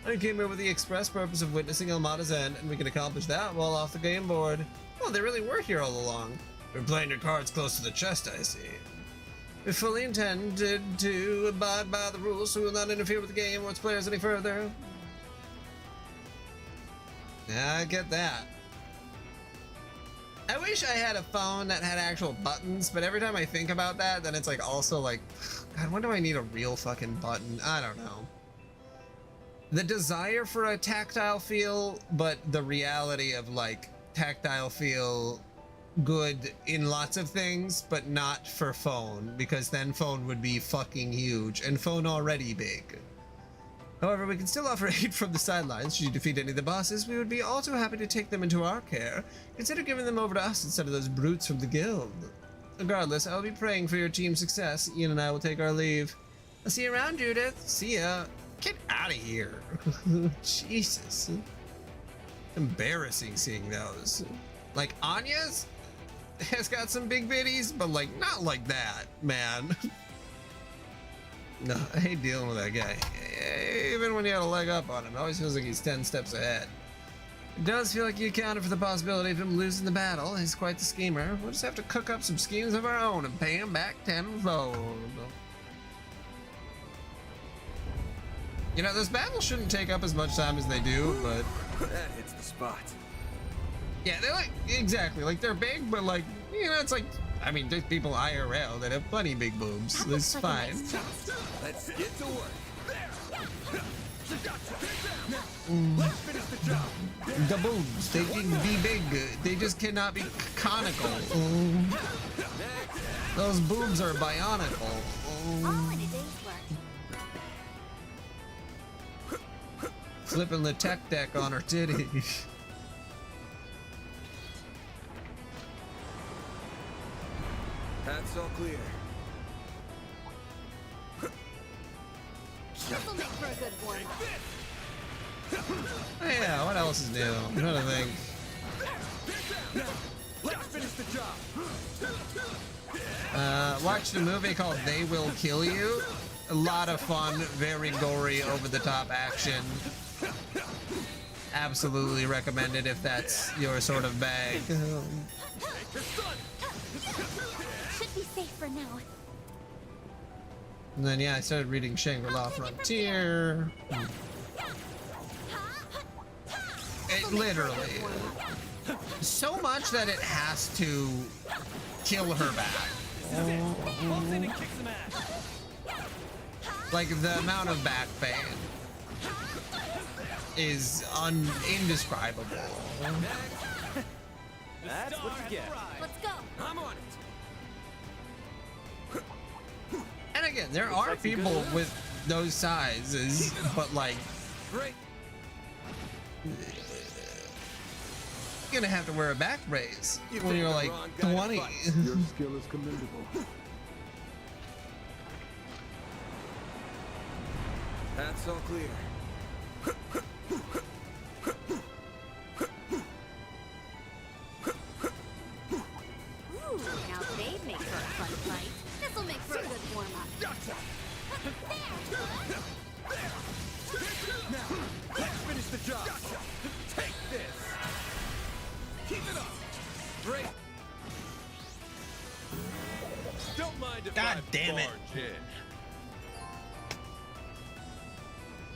I came here with the express purpose of witnessing Almada's end, and we can accomplish that while off the game board. Oh, they really were here all along. We're playing your cards close to the chest, I see. We fully intended to abide by the rules, so we will not interfere with the game or its players any further. Yeah, I get that. I wish I had a phone that had actual buttons, but every time I think about that, then it's like also like, God, when do I need a real fucking button? I don't know. The desire for a tactile feel, but the reality of like tactile feel good in lots of things, but not for phone, because then phone would be fucking huge, and phone already big. However, we can still offer aid from the sidelines. Should you defeat any of the bosses, we would be all too happy to take them into our care. Consider giving them over to us instead of those brutes from the guild. Regardless, I will be praying for your team's success. Ian and I will take our leave. I'll see you around, Judith. See ya. Get out of here. Jesus. Embarrassing seeing those. Like, Anya's has got some big bitties, but like, not like that, man. No, I hate dealing with that guy. Even when you had a leg up on him, it always feels like he's 10 steps ahead. It does feel like you accounted for the possibility of him losing the battle. He's quite the schemer. We'll just have to cook up some schemes of our own and pay him back tenfold. You know, this battle shouldn't take up as much time as they do, but That hits the spot. yeah, they're like exactly like they're big, but like you know, it's like I mean, there's people IRL that have plenty big boobs. It's fine. Let's get to work. Let's finish the job. The boobs, they can be big. They just cannot be conical. Those boobs are bionical. All in a day's work. Flipping the tech deck on her titties. That's all clear. This'll make for a good warm-up. Yeah, what else is new? I'm trying to think. Let's finish the job. Watched a movie called They Will Kill You. A lot of fun, very gory, over-the-top action. Absolutely recommended if that's your sort of bag. Should be safe for now. And then yeah, I started reading Shangri-La Frontier. It literally so much that it has to kill her back. Like the amount of back pain is indescribable. That's what you get. Let's go. I'm on it. And again, there are people with those sizes, but like, Great. you're gonna have to wear a back brace when you're like 20. Your skill is commendable. That's all clear. Ooh, now they make for a fun fight. This'll make for a good warm-up. Now, let's finish the job. Take this. Keep it up. Great. Don't mind if God I damn it. barge in.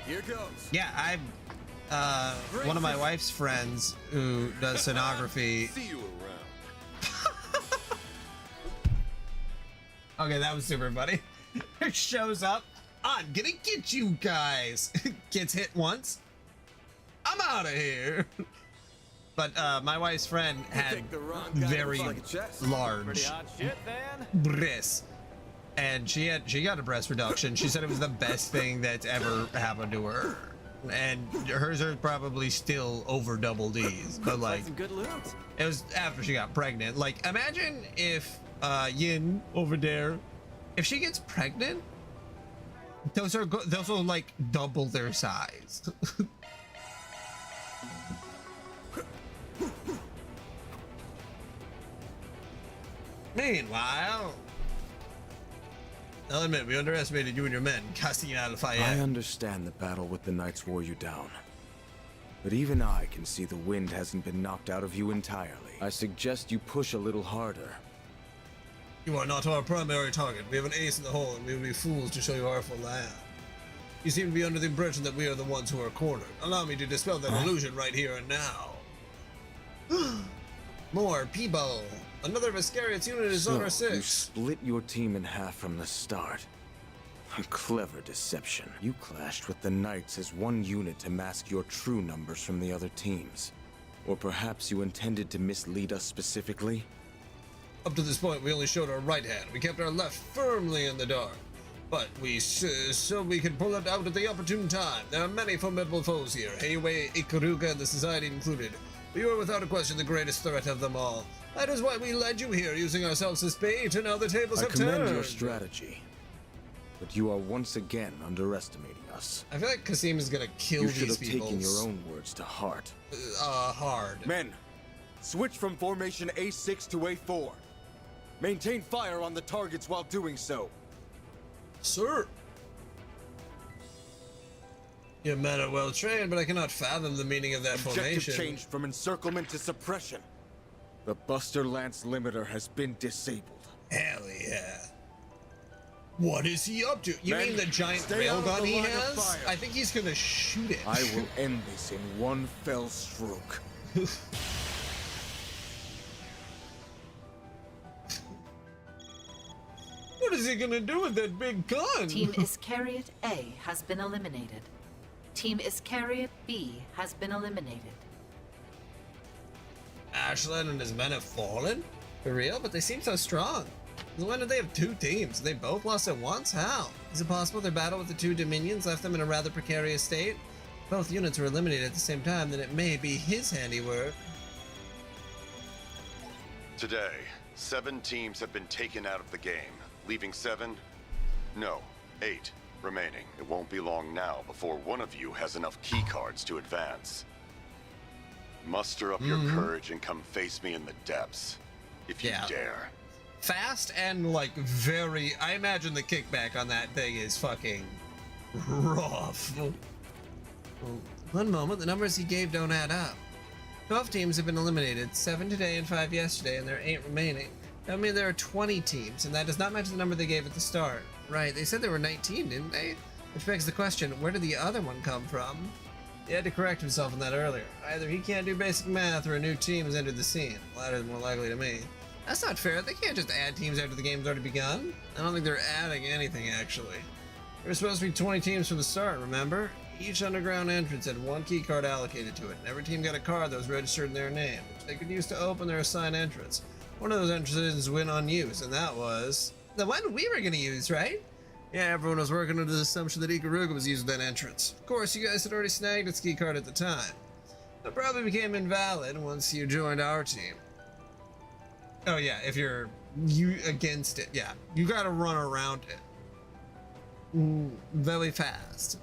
Here goes. Yeah, one of my wife's friends who does sonography. See you around. Okay, that was super funny. Shows up. I'm gonna get you guys. Gets hit once. I'm out of here. But my wife's friend had very large Pretty hot shit, man. breasts, and she got a breast reduction. She said it was the best thing that's ever happened to her, and hers are probably still over double D's. But like, Some good loot. it was after she got pregnant. Like, imagine if Yin over there, if she gets pregnant, those are like double their size. Meanwhile, I'll admit we underestimated you and your men casting it out of I Fayette. understand the battle with the Knights wore you down. But even I can see the wind hasn't been knocked out of you entirely. I suggest you push a little harder. You are not our primary target. We have an ace in the hole, and we would be fools to show you our full hand. You seem to be under the impression that we are the ones who are cornered. Allow me to dispel that illusion right here and now. More people. Another of Iscariot's unit is on our You 6. split your team in half from the start. A clever deception. You clashed with the Knights as one unit to mask your true numbers from the other teams. Or perhaps you intended to mislead us specifically? Up to this point, we only showed our right hand. We kept our left firmly in the dark. But so we could pull it out at the opportune time. There are many formidable foes here, Heiwei, Ikaruga, and the Society included. But you are without a question the greatest threat of them all. That is why we led you here, using ourselves as bait, and now the tables have turned. I commend your strategy. But you are once again underestimating us. I feel like Kasim is gonna kill you these should have people. taken your own words to heart. Hard. Men, switch from formation A6 to A4. Maintain fire on the targets while doing so. Sir. Your men are well trained, but I cannot fathom the meaning of that Objective formation. changed from encirclement to suppression. The Buster Lance limiter has been disabled. Hell yeah. What is he up to? You Men, mean the giant stay out of railgun the he line of has? fire. I think he's gonna shoot it. I will end this in one fell stroke. What is he gonna do with that big gun? Team Iscariot A has been eliminated. Team Iscariot B has been eliminated. Ashland and his men have fallen? For real? But they seem so strong. When did they have two teams? They both lost at once? How? Is it possible their battle with the two dominions left them in a rather precarious state? If both units were eliminated at the same time, then it may be his handiwork. Today, 7 teams have been taken out of the game, leaving 7? No, 8 remaining. It won't be long now before one of you has enough keycards to advance. Muster up your courage and come face me in the depths, if you dare. Fast and, like, very... I imagine the kickback on that thing is fucking rough. One moment, the numbers he gave don't add up. 12 teams have been eliminated, 7 today and 5 yesterday, and there are 8 remaining. That means there are 20 teams, and that does not match the number they gave at the start. Right, they said there were 19, didn't they? Which begs the question, where did the other one come from? He had to correct himself on that earlier. Either he can't do basic math or a new team has entered the scene. The latter is more likely to me. That's not fair. They can't just add teams after the game's already begun. I don't think they're adding anything, actually. There were supposed to be 20 teams from the start, remember? Each underground entrance had 1 key card allocated to it, and every team got a card that was registered in their name, which they could use to open their assigned entrance. One of those entrances went unused, and that was... the one we were gonna use, right? Yeah, everyone was working under the assumption that Ikaruga was using that entrance. Of course, you guys had already snagged its key card at the time. It probably became invalid once you joined our team. Oh yeah, if you're against it, yeah. You gotta run around it. Very fast.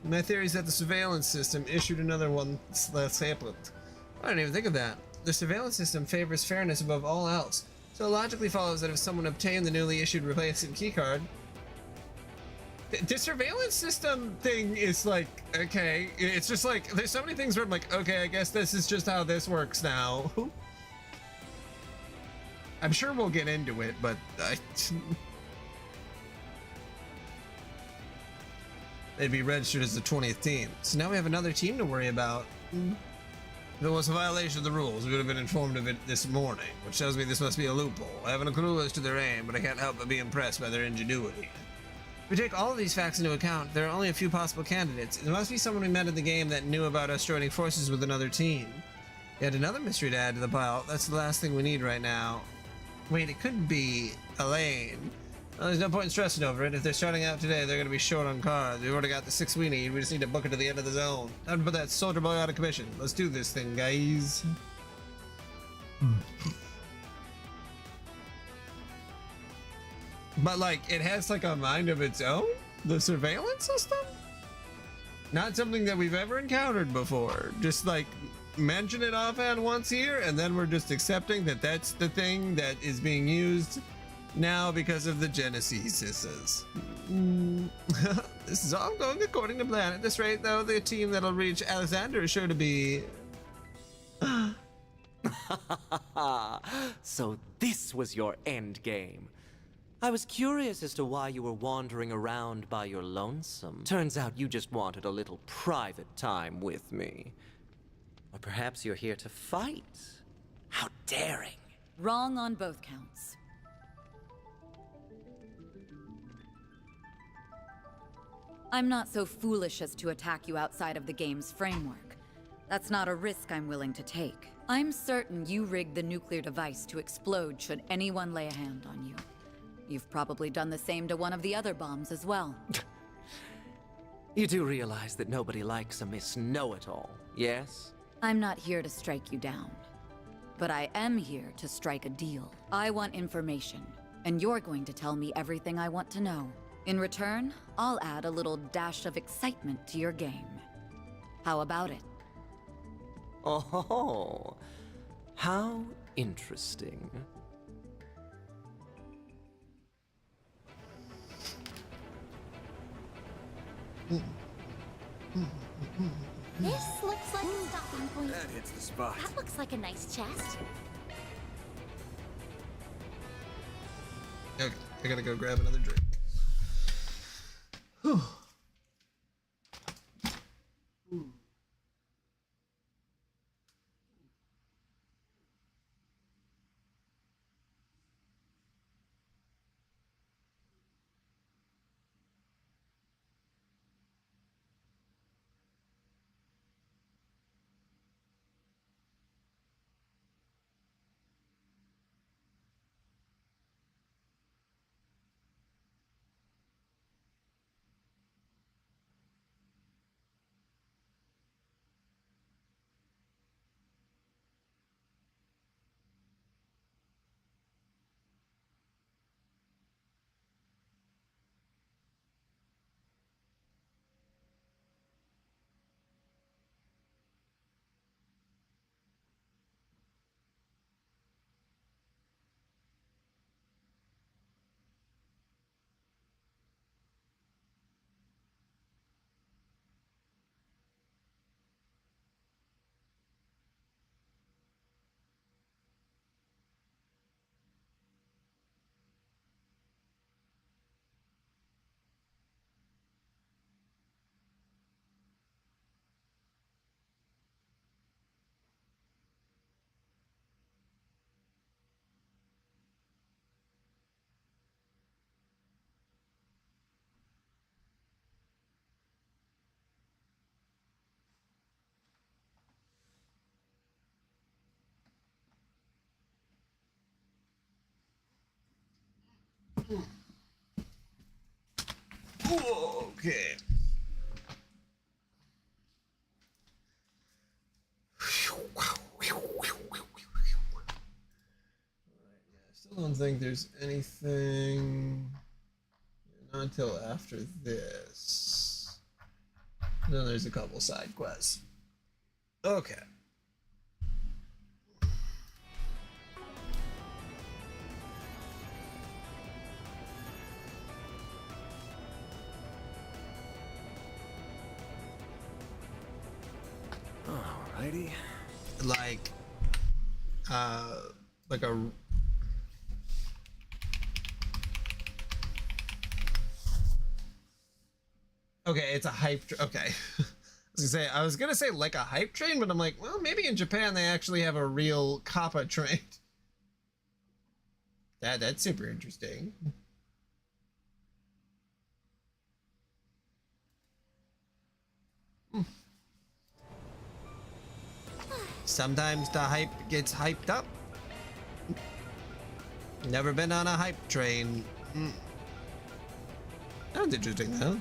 My theory is that the surveillance system issued another one last sample. I didn't even think of that. The surveillance system favors fairness above all else, so it logically follows that if someone obtained the newly issued replacement keycard, the surveillance system thing is like, okay, it's just like, there's so many things where I'm like, okay, I guess this is just how this works now. I'm sure we'll get into it, but they'd be registered as the 20th team. So now we have another team to worry about. If it was a violation of the rules, we would have been informed of it this morning, which tells me this must be a loophole. I haven't a clue as to their aim, but I can't help but be impressed by their ingenuity. If we take all of these facts into account, there are only a few possible candidates. It must be someone we met in the game that knew about us joining forces with another team. Yet another mystery to add to the pile. That's the last thing we need right now. Wait, it could be Elaine. Well, there's no point in stressing over it. If they're starting out today, they're going to be short on cards. We've already got the 6 we need. We just need to book it to the end of the zone. Time to put that soldier boy out of commission. Let's do this thing, guys. But, like, it has, like, a mind of its own? The surveillance system? Not something that we've ever encountered before. Just, like, mention it offhand once here, and then we're just accepting that that's the thing that is being used now because of the Genesis. This is all going according to plan. At this rate, though, the team that'll reach Alexander is sure to be... So this was your end game. I was curious as to why you were wandering around by your lonesome. Turns out you just wanted a little private time with me. Or perhaps you're here to fight. How daring. Wrong on both counts. I'm not so foolish as to attack you outside of the game's framework. That's not a risk I'm willing to take. I'm certain you rigged the nuclear device to explode should anyone lay a hand on you. You've probably done the same to one of the other bombs as well. You do realize that nobody likes a Miss Know-It-All, yes? I'm not here to strike you down. But I am here to strike a deal. I want information, and you're going to tell me everything I want to know. In return, I'll add a little dash of excitement to your game. How about it? Oh, how interesting. This looks like a stopping point. That hits the spot. That looks like a nice chest. Okay, I gotta go grab another drink. Whew. Okay. Still don't think there's anything. Not until after this. Then there's a couple side quests. Okay. Alrighty. Like a okay, it's a hype. Okay, I was gonna say like a hype train, but I'm like, well, maybe in Japan they actually have a real Kappa train. That's super interesting. Sometimes the hype gets hyped up. Never been on a hype train. Sounds interesting though.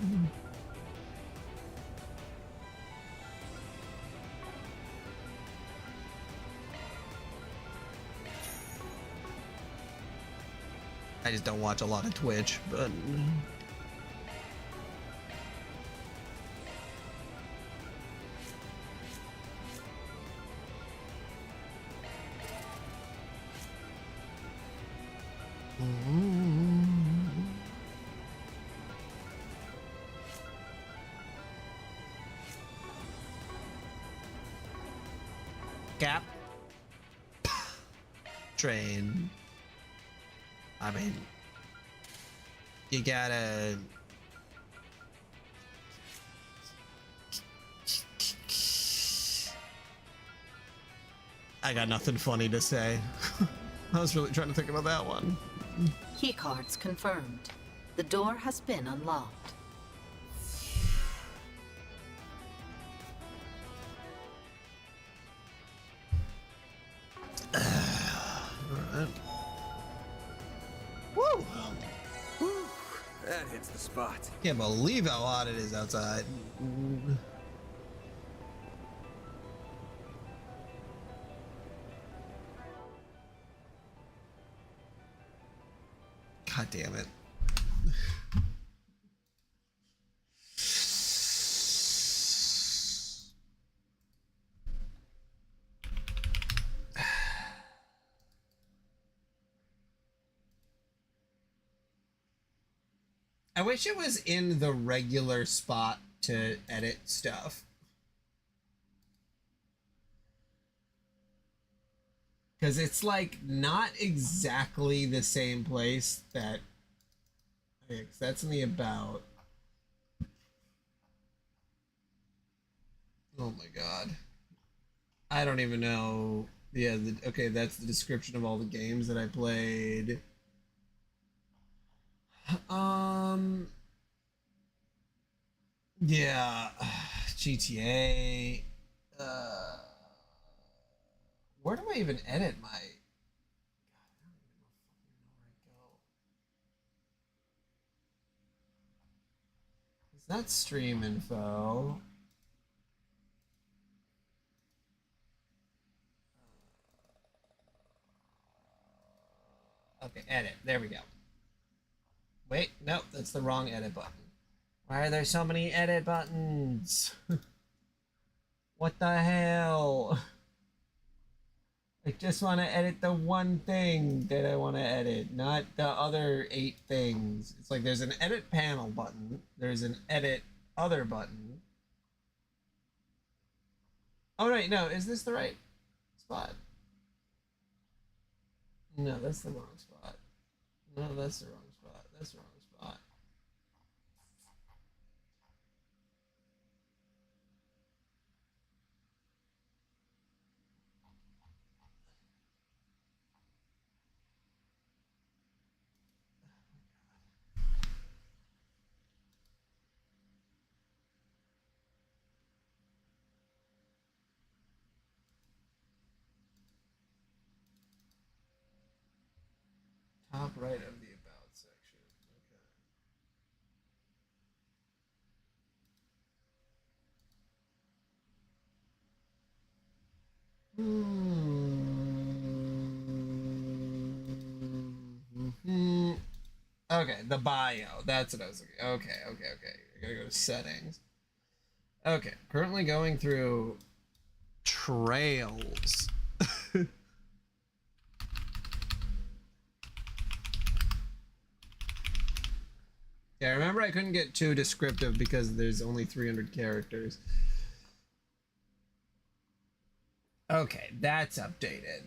I just don't watch a lot of Twitch, but Gap train. I mean, you gotta. I got nothing funny to say. I was really trying to think about that one. Keycards confirmed. The door has been unlocked. Alright. Woo! Whew, that hits the spot. Can't believe how hot it is outside. God damn it. I wish it was in the regular spot to edit stuff. Because it's like not exactly the same place that Okay, 'cause that's in the about. Oh my god. I don't even know. Yeah, okay, that's the description of all the games that I played. Yeah, GTA. Where do I even edit my? It's not stream info. Okay, edit. There we go. Wait, no, that's the wrong edit button. Why are there so many edit buttons? What the hell? I just want to edit the one thing that I want to edit, not the other 8 things. It's like there's an edit panel button, there's an edit other button. Oh, right, no, is this the right spot? No, that's the wrong spot. No, that's the wrong spot. That's the wrong spot. Top right of the about section. Okay. Okay, the bio. That's what I was looking. Okay. I gotta go to settings. Okay, currently going through trails. Yeah, remember I couldn't get too descriptive because there's only 300 characters. Okay, that's updated.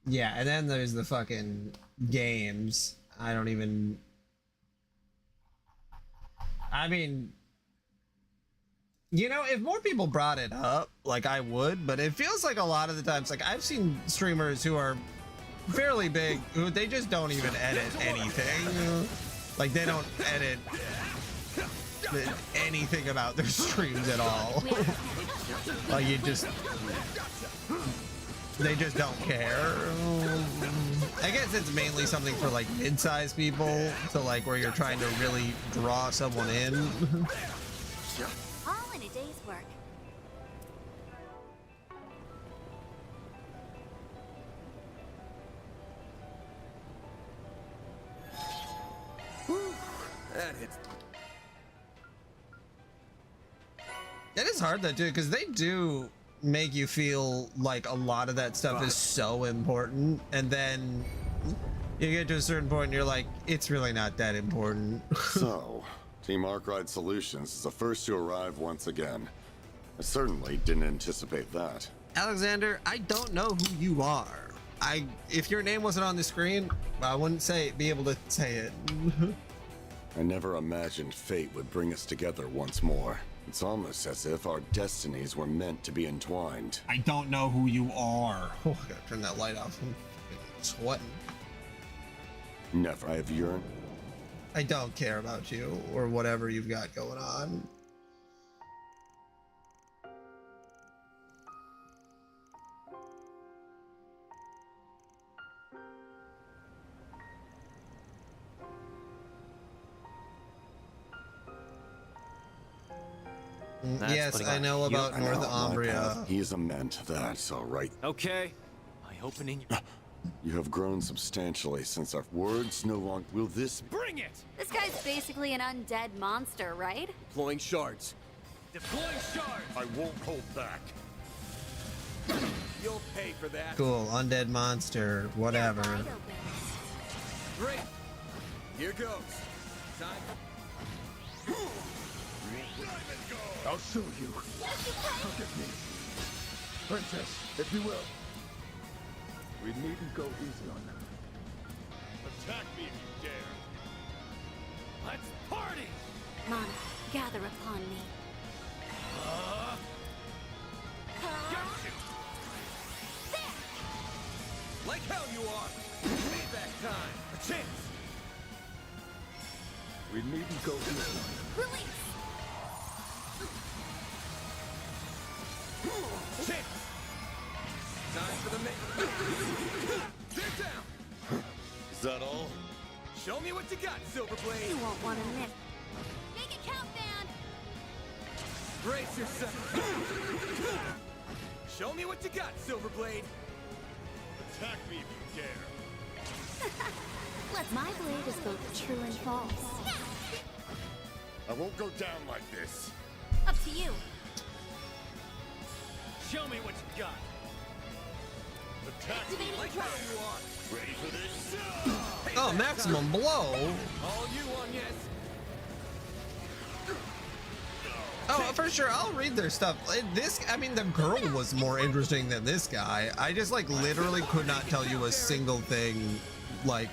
Yeah, and then there's the fucking games. I don't even... I mean... You know, if more people brought it up, like, I would, but it feels like a lot of the times, like, I've seen streamers who are fairly big, who they just don't even edit anything. Like, they don't edit anything about their streams at all. Like, they just don't care. I guess it's mainly something for, like, mid-sized people, to, like, where you're trying to really draw someone in. All in a day's work. That hits. It is hard though, too, because they do make you feel like a lot of that stuff is so important, and then you get to a certain point and you're like, it's really not that important. So, Team Arkwright Solutions is the first to arrive once again. I certainly didn't anticipate that. Alexander, I don't know who you are. If your name wasn't on the screen, I wouldn't be able to say it. I never imagined fate would bring us together once more. It's almost as if our destinies were meant to be entwined. I don't know who you are. Oh, I gotta turn that light off. I'm sweating. Never. I have yearned. I don't care about you or whatever you've got going on. Yes, I know about North Umbria. He's meant that's all right. Okay. I open in your... You have grown substantially since our words no longer... Will this... Bring it! This guy's basically an undead monster, right? Deploying shards. Deploying shards! I won't hold back. You'll pay for that. Cool, undead monster, whatever. Great. Here goes. Time. I'll show you. Forgive me. Princess, if you will. We needn't go easy on them. Attack me if you dare. Let's party! Mana, gather upon me. Got you! Like hell you are! Payback time! A chance! We needn't go easy on them. Release! Chance! Time for the Get down! Is that all? Show me what you got, Silverblade! You won't want to miss. Make it count, man! Brace yourself! Show me what you got, Silverblade! Attack me if you dare! My blade is both true and false. I won't go down like this! Up to you. Show me what you got! Attack me like hell you are! Ready for this? Oh, maximum blow. All you on, yes! Oh, for sure. I'll read their stuff. I mean, the girl was more interesting than this guy. I just, like, literally could not tell you a single thing, like...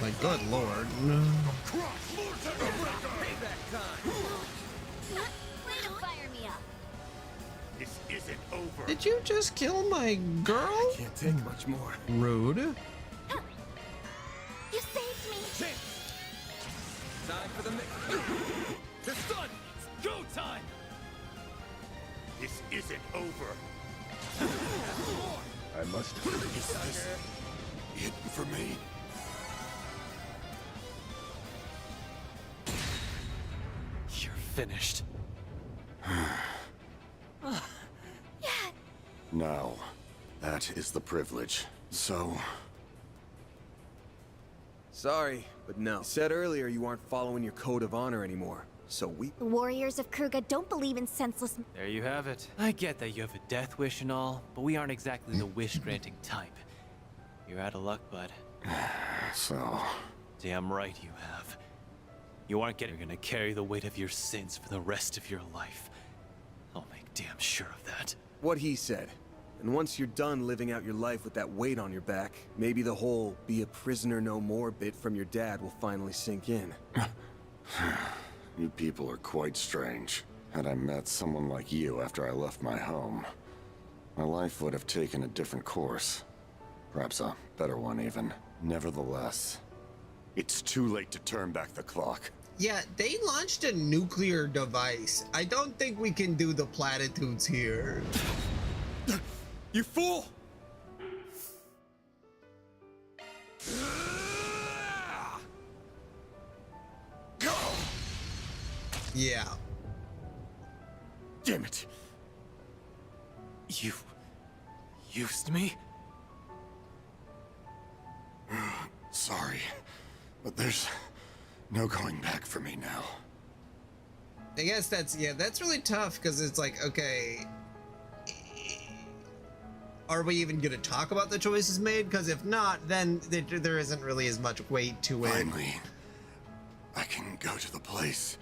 Like, good lord. Way to fire me up. This isn't over. Did you just kill my girl? I can't take much more. Rude. You saved me. Time for the It's done! It's go time! This isn't over. I must. Is this it for me? You're finished. Now, that is the privilege. So, Sorry, but no. You said earlier you aren't following your code of honor anymore, so we... The warriors of Kruga don't believe in senseless... There you have it. I get that you have a death wish and all, but we aren't exactly the wish-granting type. You're out of luck, bud. so... Damn right you have. You aren't gonna carry the weight of your sins for the rest of your life. I'll make damn sure of that. What he said. And once you're done living out your life with that weight on your back, maybe the whole be a prisoner no more bit from your dad will finally sink in. You people are quite strange. Had I met someone like you after I left my home, my life would have taken a different course. Perhaps a better one, even. Nevertheless, it's too late to turn back the clock. Yeah, they launched a nuclear device. I don't think we can do the platitudes here. You fool! Yeah. Damn it. You... used me? Sorry, but there's no going back for me now. I guess that's really tough because it's like, okay, are we even going to talk about the choices made? Because if not, then there isn't really as much weight to it. Finally, I can go to the place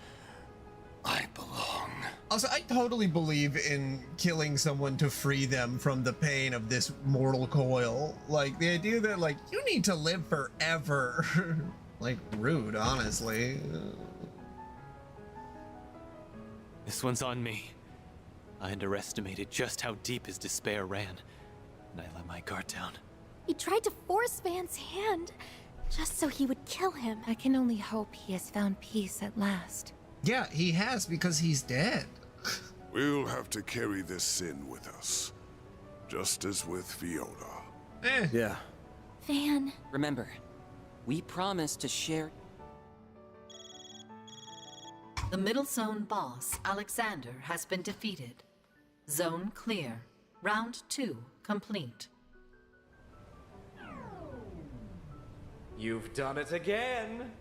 I belong. Also, I totally believe in killing someone to free them from the pain of this mortal coil. Like, the idea that, like, you need to live forever. Like, rude, honestly. This one's on me. I underestimated just how deep his despair ran, and I let my guard down. He tried to force Van's hand, just so he would kill him. I can only hope he has found peace at last. Yeah, he has, because he's dead. We'll have to carry this sin with us, just as with Fiona. Yeah. Van. Remember, we promised to share... The middle zone boss, Alexander, has been defeated. Zone clear. Round 2 complete. You've done it again.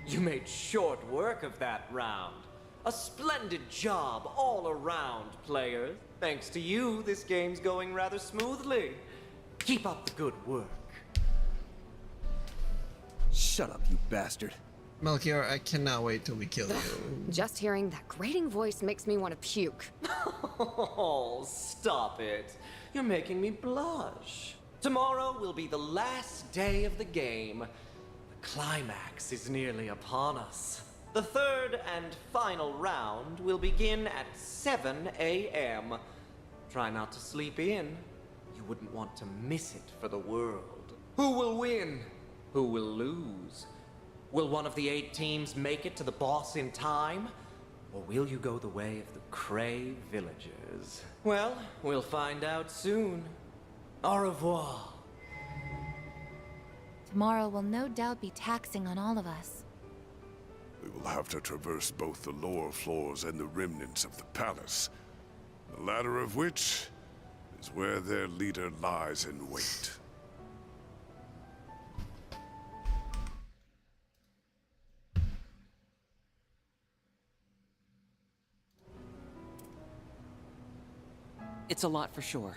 You made short work of that round. A splendid job all around, players. Thanks to you, this game's going rather smoothly. Keep up the good work. Shut up, you bastard. Melchior, I cannot wait till we kill you. Just hearing that grating voice makes me want to puke. Oh, stop it. You're making me blush. Tomorrow will be the last day of the game. The climax is nearly upon us. The third and final round will begin at 7 a.m. Try not to sleep in. You wouldn't want to miss it for the world. Who will win? Who will lose? Will one of the 8 teams make it to the boss in time? Or will you go the way of the Cray villagers? Well, we'll find out soon. Au revoir. Tomorrow will no doubt be taxing on all of us. We will have to traverse both the lower floors and the remnants of the palace, the latter of which is where their leader lies in wait. It's a lot for sure,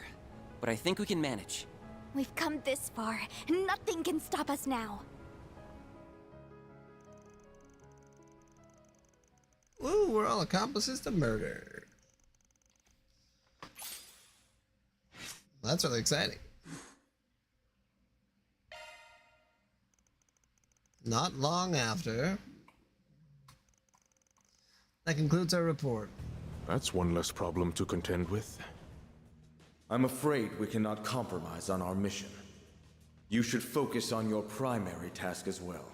but I think we can manage. We've come this far. Nothing can stop us now. Ooh, we're all accomplices to murder. That's really exciting. Not long after. That concludes our report. That's one less problem to contend with. I'm afraid we cannot compromise on our mission. You should focus on your primary task as well.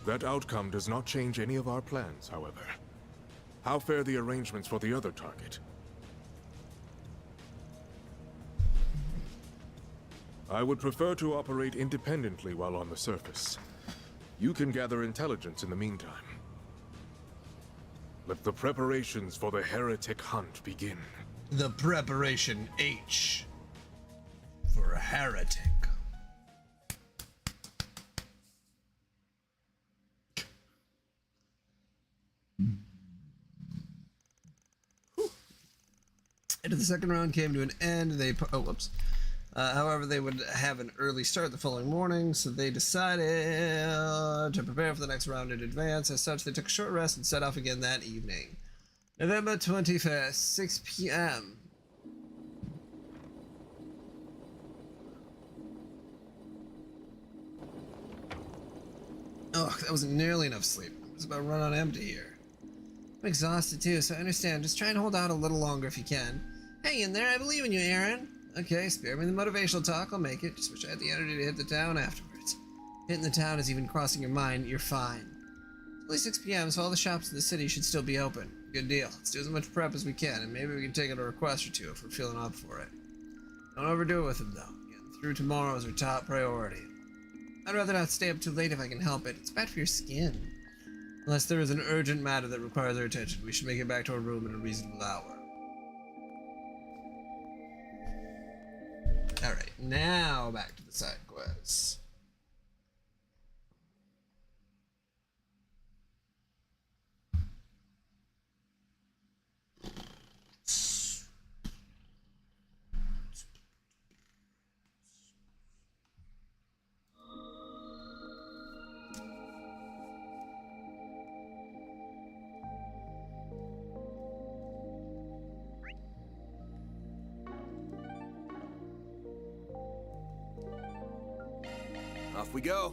That outcome does not change any of our plans, however. How fare the arrangements for the other target? I would prefer to operate independently while on the surface. You can gather intelligence in the meantime. Let the preparations for the heretic hunt begin. The preparation H for a heretic. After the second round came to an end, however, they would have an early start the following morning, so they decided to prepare for the next round in advance. As such, they took a short rest and set off again that evening. November 21st, 6 p.m. Ugh, that wasn't nearly enough sleep. I was about to run on empty here. I'm exhausted too, so I understand. Just try and hold out a little longer if you can. Hang in there, I believe in you, Aaron. Okay, spare me the motivational talk, I'll make it. Just wish I had the energy to hit the town afterwards. Hitting the town is even crossing your mind, you're fine. It's only 6 p.m., so all the shops in the city should still be open. Good deal. Let's do as much prep as we can, and maybe we can take out a request or two if we're feeling up for it. Don't overdo it with them, though. Getting through tomorrow is our top priority. I'd rather not stay up too late if I can help it. It's bad for your skin. Unless there is an urgent matter that requires our attention, we should make it back to our room in a reasonable hour. Alright, now back to the side quests. Off we go.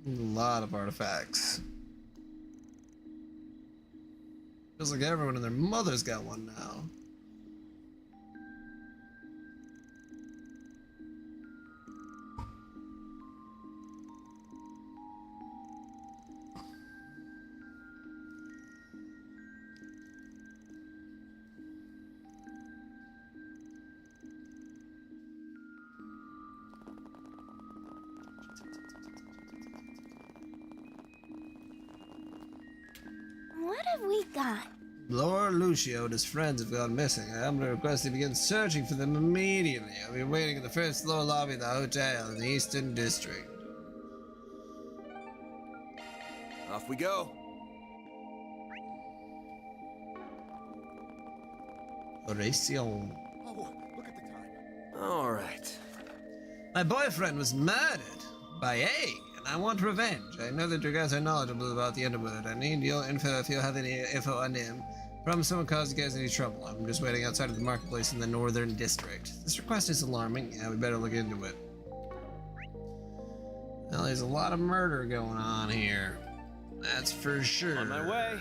A lot of artifacts. Feels like everyone and their mother's got one now. What have we got? Lord Lucio and his friends have gone missing. I humbly request you begin searching for them immediately. I'll be waiting in the first floor lobby of the hotel in the Eastern District. Off we go. Horatio. Oh, look at the time. All right. My boyfriend was murdered by A, and I want revenge. I know that you guys are knowledgeable about the Underworld. I need your info if you have any info on him. Promise someone caused you guys any trouble. I'm just waiting outside of the marketplace in the Northern District. This request is alarming. Yeah, we better look into it. Well, there's a lot of murder going on here. That's for sure. On my way.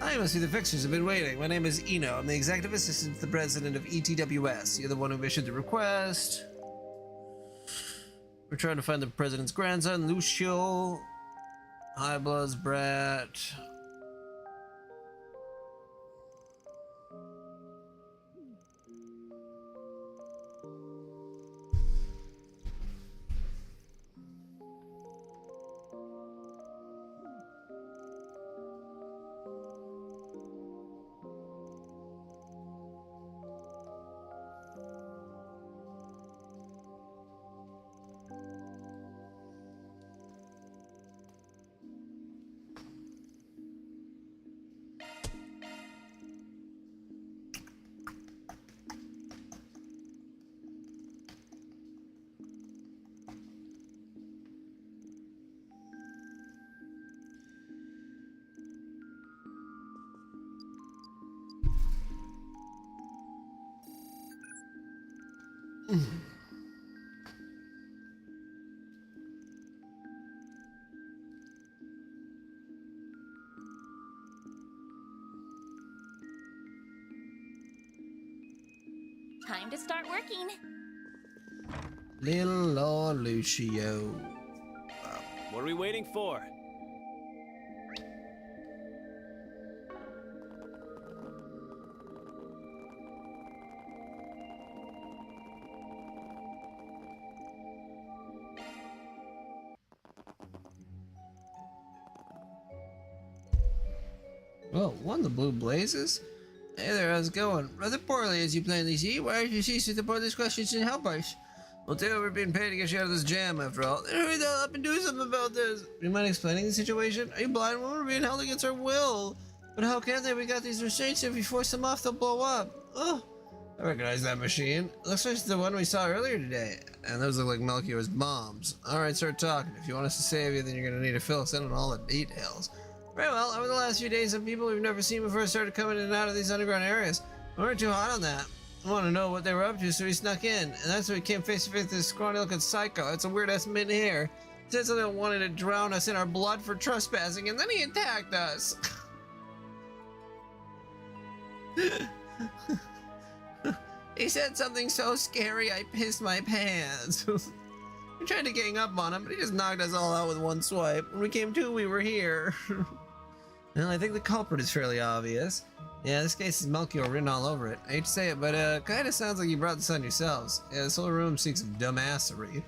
I must be the fixers have been waiting. My name is Eno. I'm the executive assistant to the president of ETWS. You're the one who issued the request. We're trying to find the president's grandson, Lucio. Highblood's brat. Time to start working. Little Lord Lucio. What are we waiting for? Well, one of the blue blazes? Hey there, how's it going? Rather poorly, as you plainly see. Why aren't you ceasing to put these questions and help us? Well, too, we're being paid to get you out of this jam, after all. Then hurry the hell up and do something about this. Do you mind explaining the situation? Are you blind woman? We're being held against our will. But how can they? We got these restraints. If we force them off, they'll blow up. Oh, I recognize that machine. Looks like it's the one we saw earlier today. And those look like Melchior's bombs. Alright, start talking. If you want us to save you, then you're gonna need to fill us in on all the details. Very well, over the last few days, some people we've never seen before started coming in and out of these underground areas. We weren't too hot on that. I want to know what they were up to, so we snuck in. And that's when we came face to face with this scrawny looking psycho. It's a weird ass mint hair. He said something wanted to drown us in our blood for trespassing, and then he attacked us. He said something so scary I pissed my pants. We tried to gang up on him, but he just knocked us all out with one swipe. When we came to, we were here. Well, I think the culprit is fairly obvious. Yeah, this case is Melchior written all over it. I hate to say it, but kinda sounds like you brought this on yourselves. Yeah, this whole room seeks some dumbassery.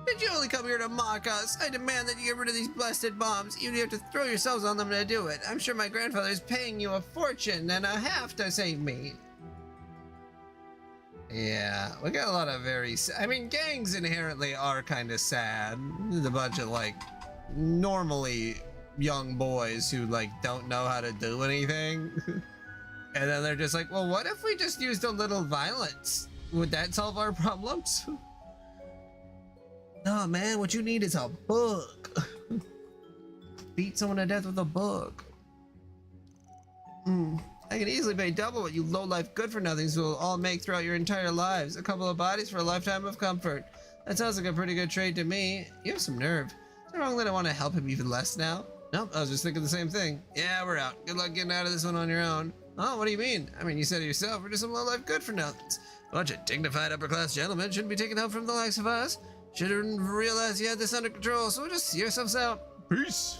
Did you only come here to mock us? I demand that you get rid of these blasted bombs. You have to throw yourselves on them to do it. I'm sure my grandfather is paying you a fortune and a half to save me. Yeah, we got a lot of I mean, gangs inherently are kind of sad. There's a bunch of, like, normally young boys who, like, don't know how to do anything. And then they're just like, well, what if we just used a little violence? Would that solve our problems? No, man, what you need is a book. Beat someone to death with a book. I can easily pay double what you low-life good-for-nothings will all make throughout your entire lives. A couple of bodies for a lifetime of comfort. That sounds like a pretty good trade to me. You have some nerve. Is it wrong that I want to help him even less now? Nope, I was just thinking the same thing. Yeah, we're out. Good luck getting out of this one on your own. Oh, what do you mean? I mean, you said it yourself. We're just some low-life good-for-nothings. A bunch of dignified upper-class gentlemen shouldn't be taking help from the likes of us. Shouldn't realize you had this under control, so just see yourselves out. Peace.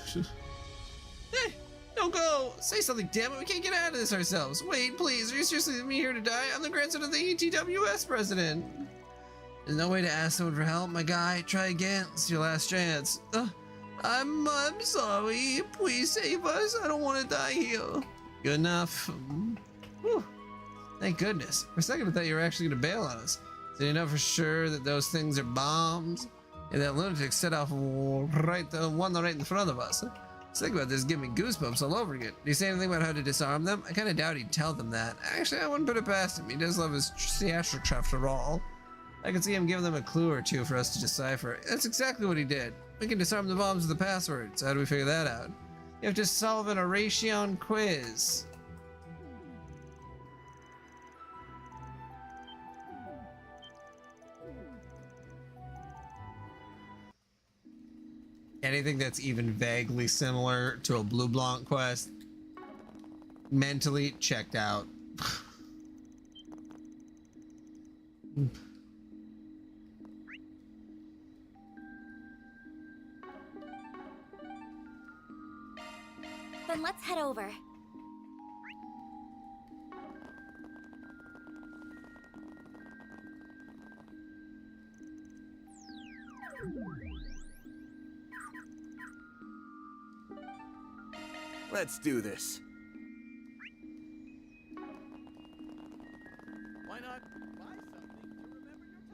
Hey, don't go. Say something, damn it. We can't get out of this ourselves. Wait, please. Are you seriously leaving me here to die? I'm the grandson of the ETWS president. There's no way to ask someone for help, my guy. Try again. It's your last chance. I'm sorry. Please save us. I don't want to die here. Good enough. Whew. Thank goodness. For a second I thought you were actually going to bail on us. So you know for sure that those things are bombs? And that lunatic set off right in front of us. Just think about this, give me goosebumps all over again. Do you say anything about how to disarm them? I kind of doubt he'd tell them that. Actually, I wouldn't put it past him. He does love his theatrics after all. I can see him giving them a clue or two for us to decipher. That's exactly what he did. We can disarm the bombs with the passwords. How do we figure that out? You have to solve an oration quiz. Anything that's even vaguely similar to a Blue Blanc quest, mentally checked out. Then let's head over. Let's do this. Why not buy something to remember your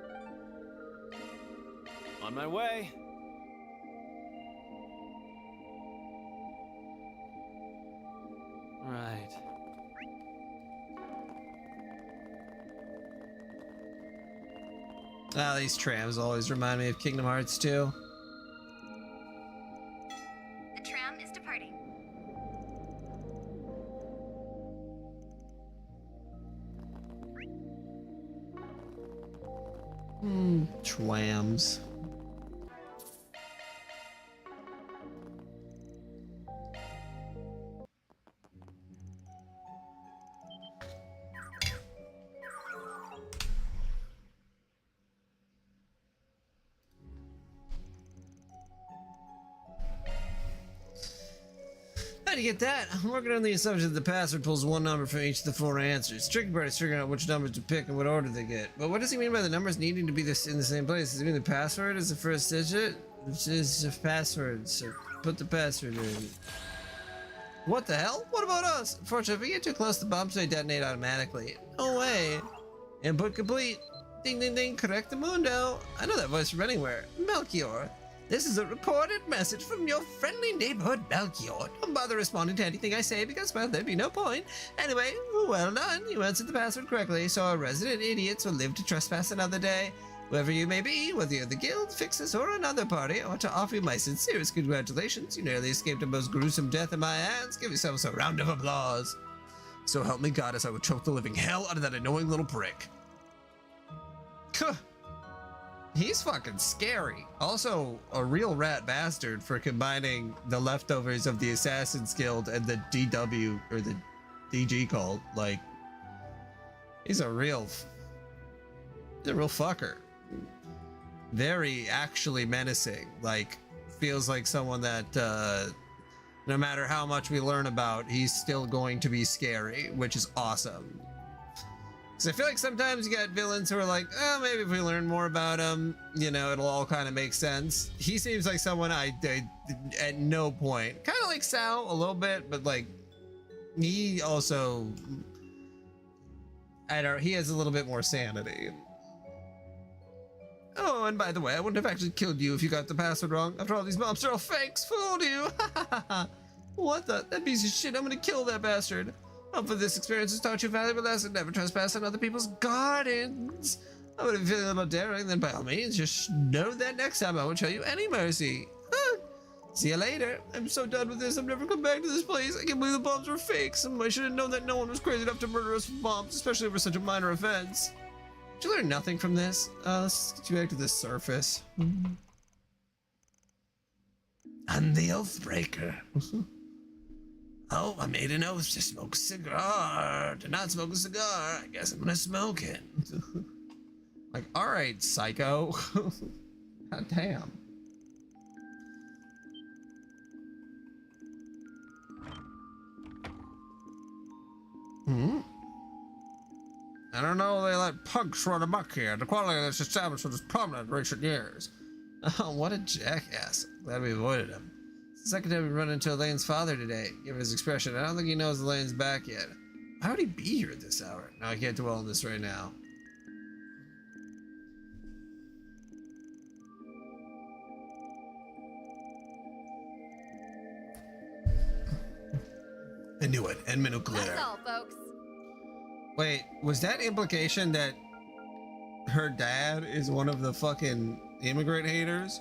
time here? On my way. Right. Ah, these trams always remind me of Kingdom Hearts 2. The tram is departing. Trams. How do you get that? I'm working on the assumption that the password pulls one number from each of the 4 answers. Tricky part is figuring out which numbers to pick and what order they get. But what does he mean by the numbers needing to be in the same place? Does he mean the password is the first digit? Which is the password, so put the password in. What the hell? What about us? Unfortunately, if we get too close, the bombs may detonate automatically. No way. Input complete. Ding ding ding, correct the mundo. I know that voice from anywhere. Melchior. This is a recorded message from your friendly neighborhood Melchior. Don't bother responding to anything I say because, well, there'd be no point. Anyway, well done. You answered the password correctly, so our resident idiots will live to trespass another day. Whoever you may be, whether you're the guild, fixers, or another party, I want to offer you my sincerest congratulations. You nearly escaped a most gruesome death in my hands. Give yourselves a round of applause. So help me God as I would choke the living hell out of that annoying little prick. Kuh. He's fucking scary. Also, a real rat bastard for combining the leftovers of the Assassin's Guild and the DW, or the DG cult. Like, he's a real fucker. Very actually menacing. Like, feels like someone that, no matter how much we learn about, he's still going to be scary, which is awesome. Because I feel like sometimes you got villains who are like, oh, maybe if we learn more about him, you know, it'll all kind of make sense. He seems like someone I at no point, kind of like Sao a little bit, but like, he also, he has a little bit more sanity. Oh, Oh, and by the way, I wouldn't have actually killed you if you got the password wrong. After all, these mobs are all fakes. Fooled you. What the? That piece of shit. I'm gonna kill that bastard. Hopefully this experience has taught you a valuable lesson. Never trespass on other people's gardens. I would have been feeling a little daring, then by all means, just know that next time I won't show you any mercy. See you later. I'm so done with this. I'm never come back to this place. I can't believe the bombs were fakes. I should have known that no one was crazy enough to murder us with bombs, especially over such a minor offense. Did you learn nothing from this? Let's get you back to the surface. I'm the Oathbreaker. Oh, I made an oath to smoke a cigar. To not smoke a cigar. I guess I'm gonna smoke it. Like, alright, psycho. God damn. I don't know, they let punks run amok here. The quality of this establishment is prominent in recent years. Oh, what a jackass. Glad we avoided him. It's the second time we run into Elaine's father today. Given his expression, I don't think he knows Elaine's back yet. Why would he be here at this hour? No, I can't dwell on this right now. I knew it. Edmund O'Clair. That's all, folks. Wait, was that implication that her dad is one of the fucking immigrant haters?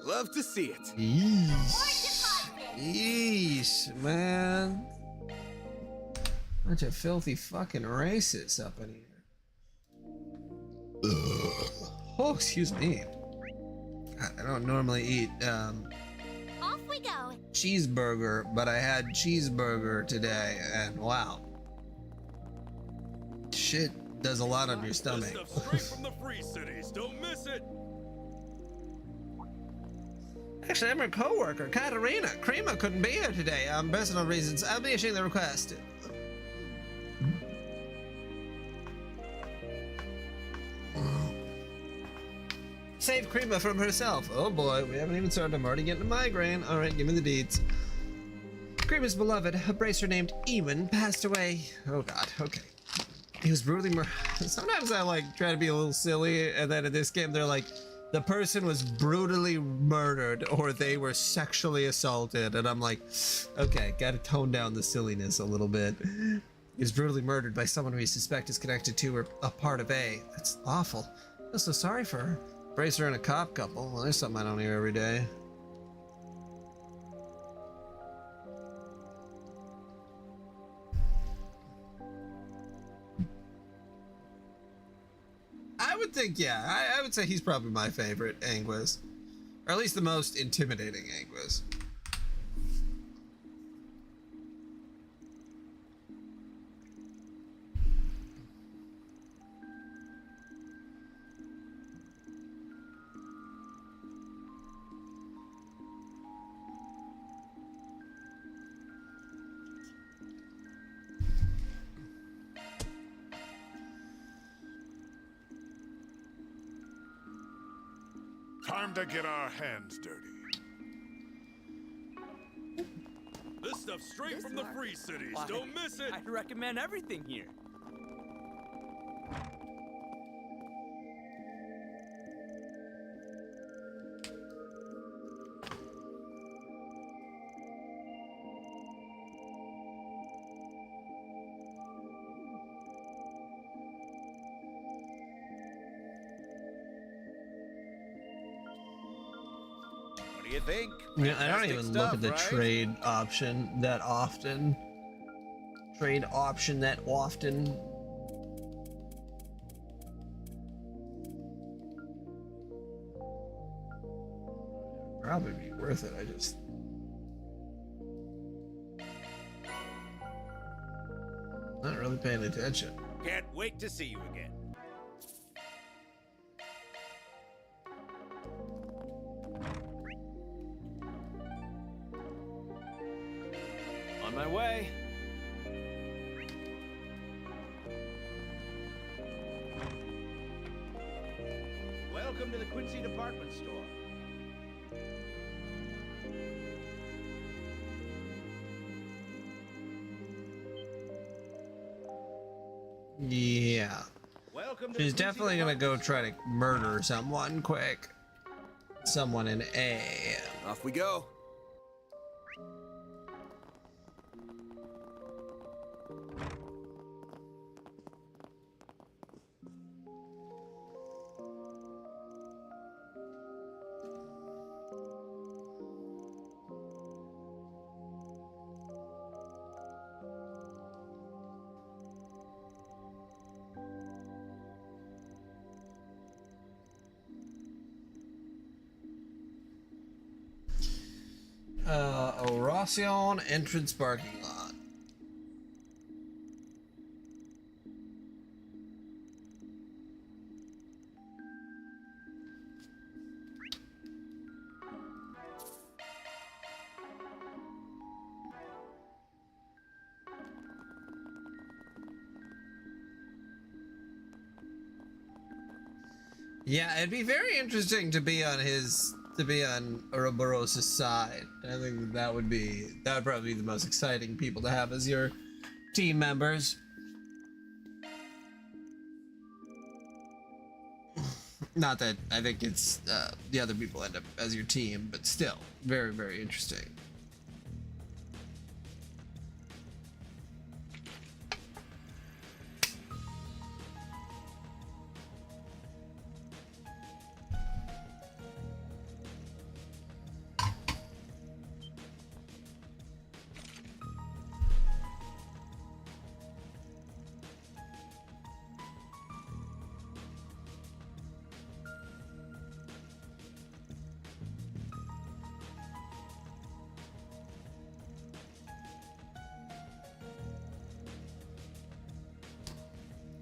Love to see it. Yeesh. Yeesh, man. Bunch of filthy fucking racists up in here. Ugh. Oh, excuse me. God, I don't normally eat Off we go. cheeseburger, but I had cheeseburger today, and wow. Shit does a lot on your stomach. This stuff straight from the free cities. Don't miss it. Actually, I'm her co-worker, Katarina. Krima couldn't be here today. Personal reasons. I'll be issuing the request. Save Krima from herself. Oh boy, we haven't even started. I'm already getting a migraine. All right, give me the deeds. Krima's beloved, a bracer named Ewan, passed away. Oh god, okay. He was brutally murdered. Sometimes I like try to be a little silly, and then in this game they're like, the person was brutally murdered or they were sexually assaulted, and I'm like, okay, gotta tone down the silliness a little bit. He was brutally murdered by someone we suspect is connected to or a part of A. That's awful. I feel so sorry for her. Bracer and a cop couple. Well, there's something I don't hear every day. I would think, yeah, I would say he's probably my favorite Anguis. Or at least the most intimidating Anguis. Time to get our hands dirty. This stuff straight from the free cities. Why, Don't miss it. I'd recommend everything here. What do you think? Yeah, I don't even look at the right? trade option that often. Trade option that often. Probably be worth it. I just. Not really paying attention. Can't wait to see you again. On my way. Welcome to the Quincy Department Store. Yeah. Welcome to She's the Quincy definitely gonna go Department try to murder someone quick. Someone in A. Off we go. Oracion entrance parking lot. Yeah, it'd be very interesting to be on Ouroboros' side. I think that would probably be the most exciting people to have as your team members. Not that I think it's the other people end up as your team, but still, very, very interesting.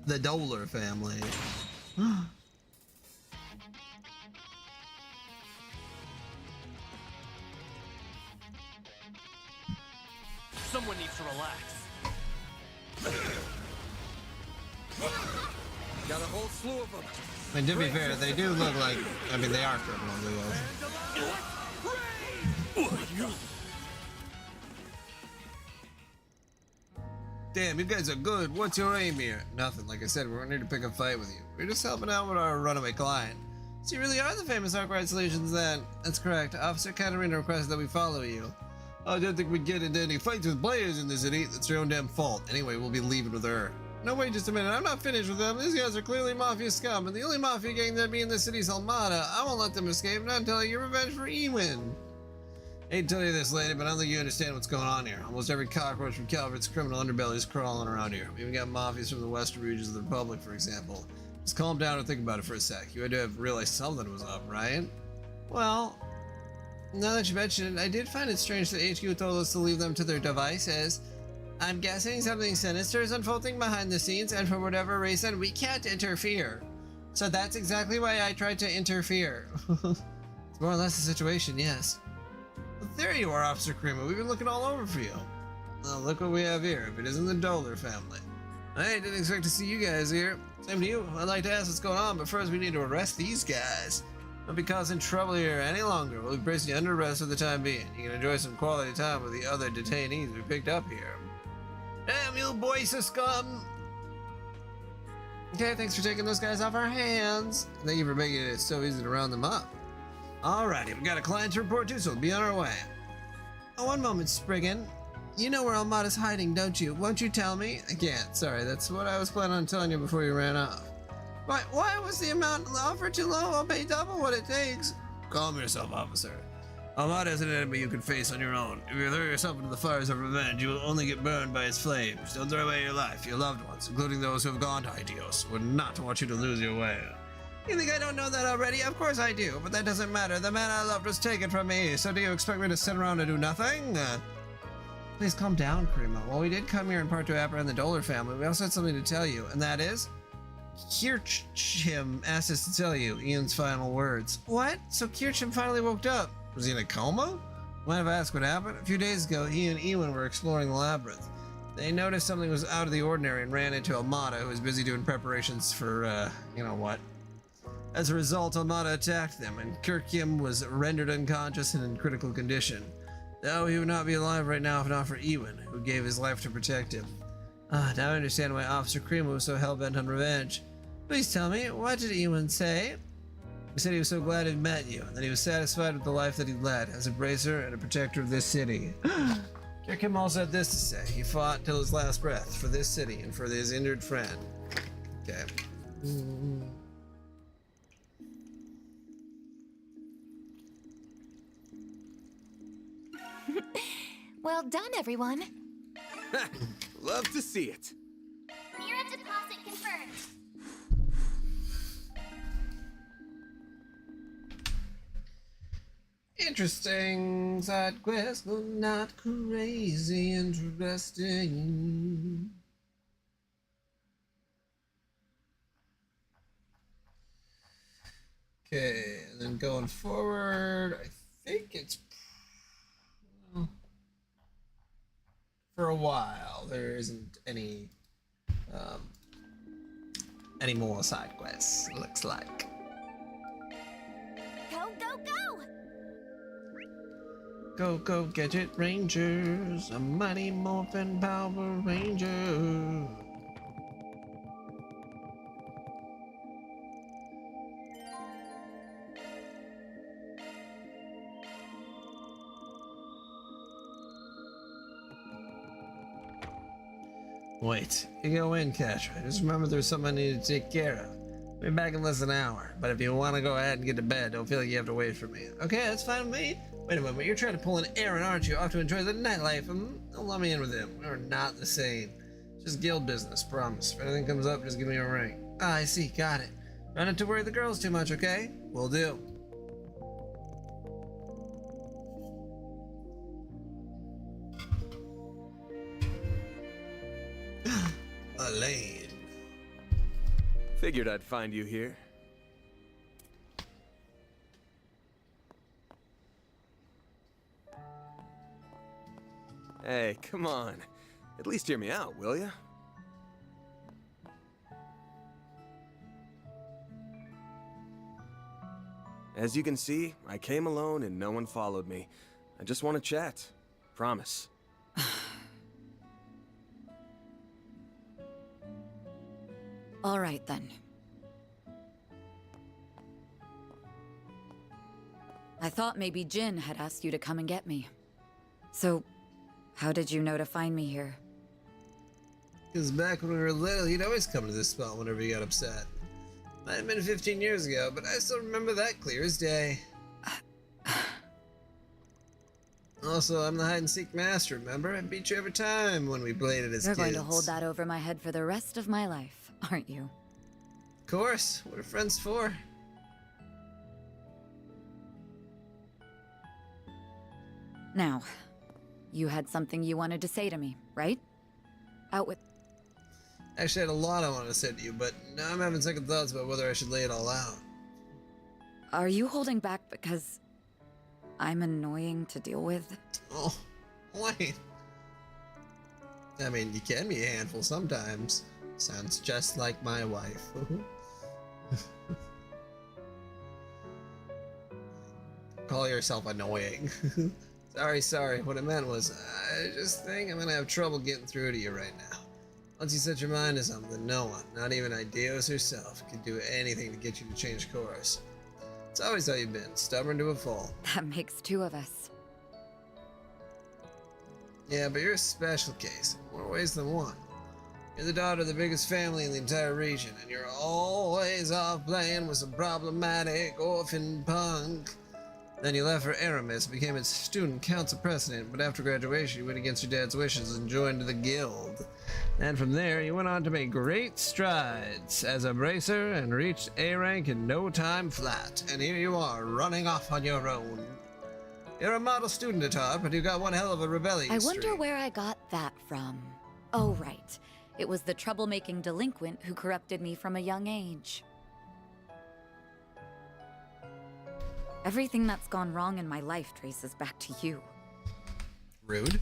The Dolar family. Someone needs to relax. Got a whole slew of them. I mean, to be fair, they do look like, I mean, they are criminals, I guess. Damn, you guys are good. What's your aim here? Nothing. Like I said, we're here to pick a fight with you. We're just helping out with our runaway client. So you really are the famous Arkwright Solutions then? That's correct. Officer Katarina requested that we follow you. I don't think we'd get into any fights with players in the city. That's your own damn fault. Anyway, we'll be leaving with her. No, wait just a minute. I'm not finished with them. These guys are clearly Mafia scum, and the only Mafia gang that be in the city's Almada. I won't let them escape, not until I get revenge for Ewin. I hate to tell you this, lady, but I don't think you understand what's going on here. Almost every cockroach from Calvert's criminal underbelly is crawling around here. We even got mafias from the western regions of the Republic, for example. Just calm down and think about it for a sec. You had to have realized something was up, right? Well, now that you mention it, I did find it strange that HQ told us to leave them to their devices. I'm guessing something sinister is unfolding behind the scenes, and for whatever reason, we can't interfere. So that's exactly why I tried to interfere. It's more or less the situation, yes. Well, there you are, Officer Krima. We've been looking all over for you. Well, look what we have here, if it isn't the Dolar family. I didn't expect to see you guys here. Same to you. I'd like to ask what's going on, but first we need to arrest these guys. Don't be causing trouble here any longer. We'll be placing you under arrest for the time being. You can enjoy some quality time with the other detainees we picked up here. Damn you, boys of scum! Okay, thanks for taking those guys off our hands. Thank you for making it so easy to round them up. Alrighty, we got a client to report to, so we'll be on our way. Oh, one moment, Spriggan. You know where Almada's hiding, don't you? Won't you tell me? I can't, sorry. That's what I was planning on telling you before you ran off. Why was the amount offered too low? I'll pay double what it takes. Calm yourself, officer. Almada is an enemy you can face on your own. If you throw yourself into the fires of revenge, you will only get burned by its flames. Don't throw away your life. Your loved ones, including those who have gone to Haitios, would not want you to lose your way. You think I don't know that already? Of course I do, but that doesn't matter. The man I loved was taken from me, so do you expect me to sit around and do nothing? Please calm down, Krima. Well, we did come here in part to apprehend the Dolar family. We also had something to tell you, and that is... Kirchhim asked us to tell you Ian's final words. What? So Kirchhim finally woke up? Was he in a coma? Mind if I ask what happened? A few days ago, he and Ewan were exploring the labyrinth. They noticed something was out of the ordinary and ran into Almada, who was busy doing preparations for, you know what. As a result, Almada attacked them, and Kirchhim was rendered unconscious and in critical condition. Though he would not be alive right now if not for Ewan, who gave his life to protect him. Ah, now I understand why Officer Cream was so hell-bent on revenge. Please tell me, what did Ewan say? He said he was so glad he'd met you, and that he was satisfied with the life that he'd led, as a bracer and a protector of this city. Kirk Kim also had this to say. He fought till his last breath for this city and for his injured friend. Okay. Well done, everyone. Love to see it. Mira deposit confirmed. Interesting side quest, but not crazy interesting. Okay, and then going forward, I think it's for a while. There isn't any more side quests. Looks like. Go, go, go! Go, go, Gadget Rangers, a mighty morphin' Power Ranger. Wait, you go in, Catra. Just remember there's something I need to take care of. I'll be back in less than an hour, but if you want to go ahead and get to bed, don't feel like you have to wait for me. Okay, that's fine with me. Wait a moment, you're trying to pull an Aaron, aren't you? Off to enjoy the nightlife. Don't let me in with him. We're not the same. Just guild business, promise. If anything comes up, just give me a ring. Ah, I see, got it. Try not to worry the girls too much, okay? Will do. Elaine. Figured I'd find you here. Hey, come on. At least hear me out, will ya? As you can see, I came alone and no one followed me. I just want to chat. Promise. All right, then. I thought maybe Jin had asked you to come and get me. So, how did you know to find me here? Because back when we were little, you'd always come to this spot whenever you got upset. Might have been 15 years ago, but I still remember that clear as day. Also, I'm the hide-and-seek master, remember? I beat you every time when we played it as You're kids. going to hold that over my head for the rest of my life, aren't you? Of course. What are friends for? Now, you had something you wanted to say to me, right? Out with... Actually, I had a lot I wanted to say to you, but now I'm having second thoughts about whether I should lay it all out. Are you holding back because I'm annoying to deal with? Oh, wait. I mean, you can be a handful sometimes. Sounds just like my wife. Call yourself annoying. Sorry. What I meant was, I just think I'm gonna have trouble getting through to you right now. Once you set your mind to something, no one, not even Ideos herself, can do anything to get you to change course. It's always how you've been, stubborn to a fault. That makes two of us. Yeah, but you're a special case, in more ways than one. You're the daughter of the biggest family in the entire region, and you're always off playing with some problematic orphan punk. Then you left for Aramis, became its student council president, but after graduation you went against your dad's wishes and joined the guild. And from there you went on to make great strides as a bracer and reached A rank in no time flat. And here you are, running off on your own. You're a model student at heart, but you got one hell of a rebellion I wonder streak. where I got that from. Oh, right. It was the troublemaking delinquent who corrupted me from a young age. Everything that's gone wrong in my life traces back to you. Rude.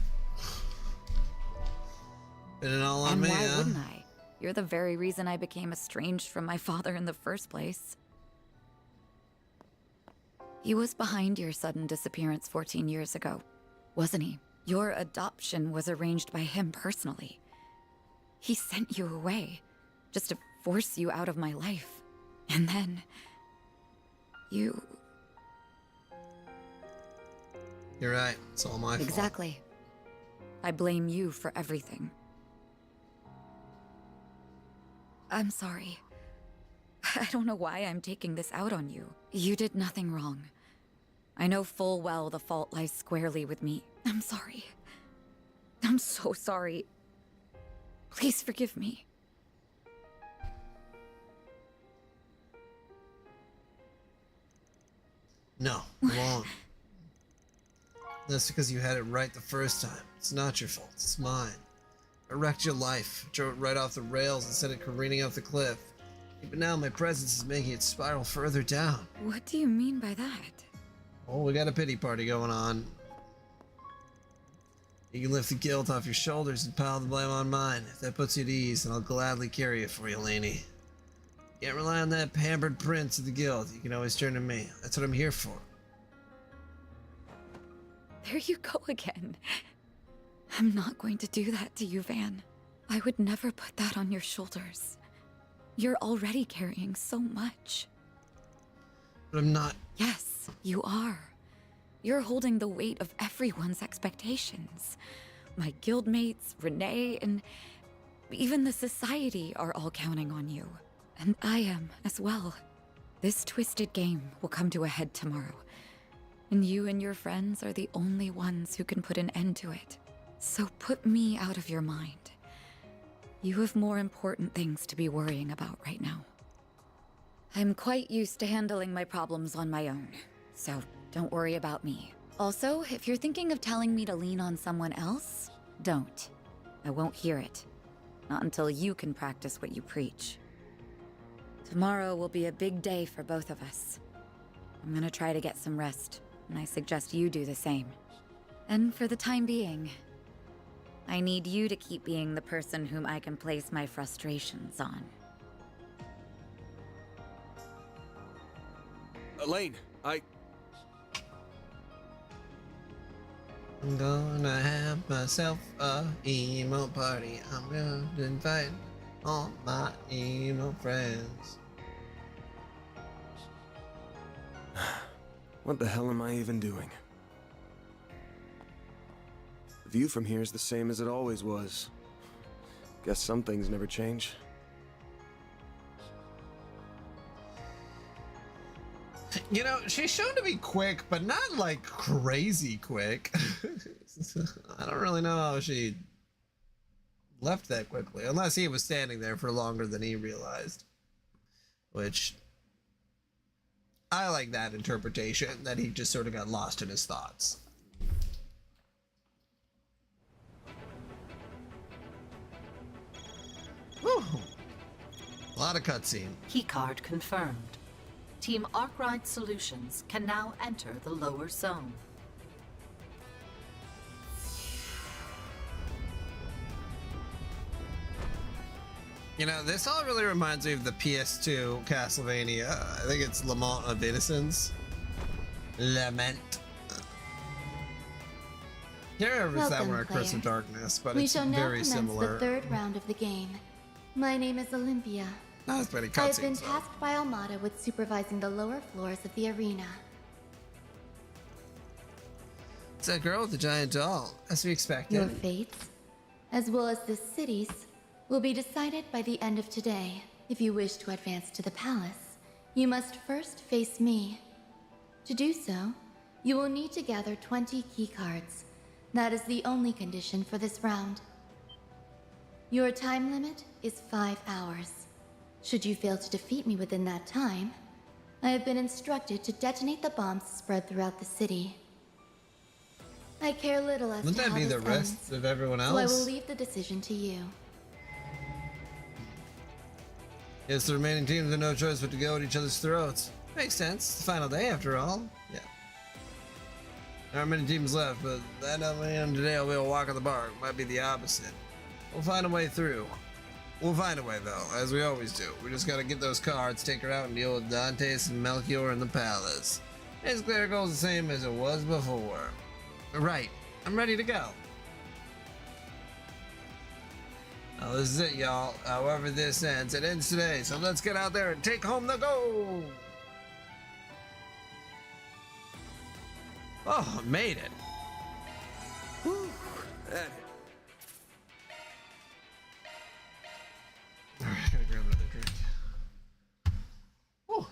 Been it all on And me, why huh? wouldn't I? You're the very reason I became estranged from my father in the first place. He was behind your sudden disappearance 14 years ago, wasn't he? Your adoption was arranged by him personally. He sent you away, just to force you out of my life. And then... you... You're right. It's all my fault. Exactly. I blame you for everything. I'm sorry. I don't know why I'm taking this out on you. You did nothing wrong. I know full well the fault lies squarely with me. I'm sorry. I'm so sorry. Please forgive me. No, you won't. That's because you had it right the first time. It's not your fault. It's mine. I wrecked your life, drove it right off the rails and sent it careening off the cliff. But now my presence is making it spiral further down. What do you mean by that? Oh, we got a pity party going on. You can lift the guilt off your shoulders and pile the blame on mine. If that puts you at ease, then I'll gladly carry it for you, Lainey. You can't rely on that pampered prince of the guild. You can always turn to me. That's what I'm here for. There you go again. I'm not going to do that to you, Van. I would never put that on your shoulders. You're already carrying so much. But I'm not. Yes, you are. You're holding the weight of everyone's expectations. My guildmates, Renee, and even the society are all counting on you. And I am as well. This twisted game will come to a head tomorrow. And you and your friends are the only ones who can put an end to it. So put me out of your mind. You have more important things to be worrying about right now. I'm quite used to handling my problems on my own, so don't worry about me. Also, if you're thinking of telling me to lean on someone else, don't. I won't hear it. Not until you can practice what you preach. Tomorrow will be a big day for both of us. I'm gonna try to get some rest, and I suggest you do the same. And for the time being, I need you to keep being the person whom I can place my frustrations on. Elaine, I'm gonna have myself a emo party. I'm gonna invite all my emo friends. What the hell am I even doing? The view from here is the same as it always was. Guess some things never change. You know, she's shown to be quick, but not like crazy quick. I don't really know how she left that quickly, unless he was standing there for longer than he realized. Which, I like that interpretation, that he just sort of got lost in his thoughts. Whew. A lot of cutscene. Keycard confirmed. Team Arkwright Solutions can now enter the lower zone. You know, this all really reminds me of the PS2 Castlevania. I think it's Lament of Innocence. Lament. Here it's that one or Curse of Darkness, but we it's shall now very commence similar. the third round of the game. My name is Olympia. Not as many I have been cutscenes. tasked by Almada with supervising the lower floors of the arena. It's that girl with the giant doll, as we expected. Your fates, as well as the city's, will be decided by the end of today. If you wish to advance to the palace, you must first face me. To do so, you will need to gather 20 keycards. That is the only condition for this round. Your time limit is 5 hours. Should you fail to defeat me within that time, I have been instructed to detonate the bombs spread throughout the city. I care little as Wouldn't to that how be this the rest ends, of everyone so I else? will leave the decision to you. Yes, the remaining teams have no choice but to go at each other's throats. Makes sense. It's the final day after all. Yeah. There aren't many teams left, but that doesn't mean today I'll be a walk in the park. Might be the opposite. We'll find a way through. We'll find a way though, as we always do. We just gotta get those cards, take her out, and deal with Dantes and Melchior in the palace. Basically, our goal's the same as it was before. Right. I'm ready to go. Well, this is it, y'all. However this ends, it ends today. So let's get out there and take home the gold. Oh, made it. Whew. That Alright, gotta grab another drink. Whew.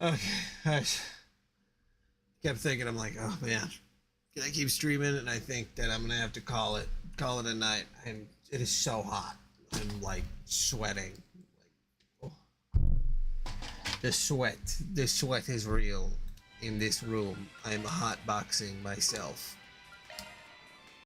Okay, I kept thinking, I'm like, oh man, can I keep streaming? And I think that I'm gonna have to call it a night. And it is so hot. I'm like sweating. Like, oh. The sweat is real in this room. I'm hotboxing myself.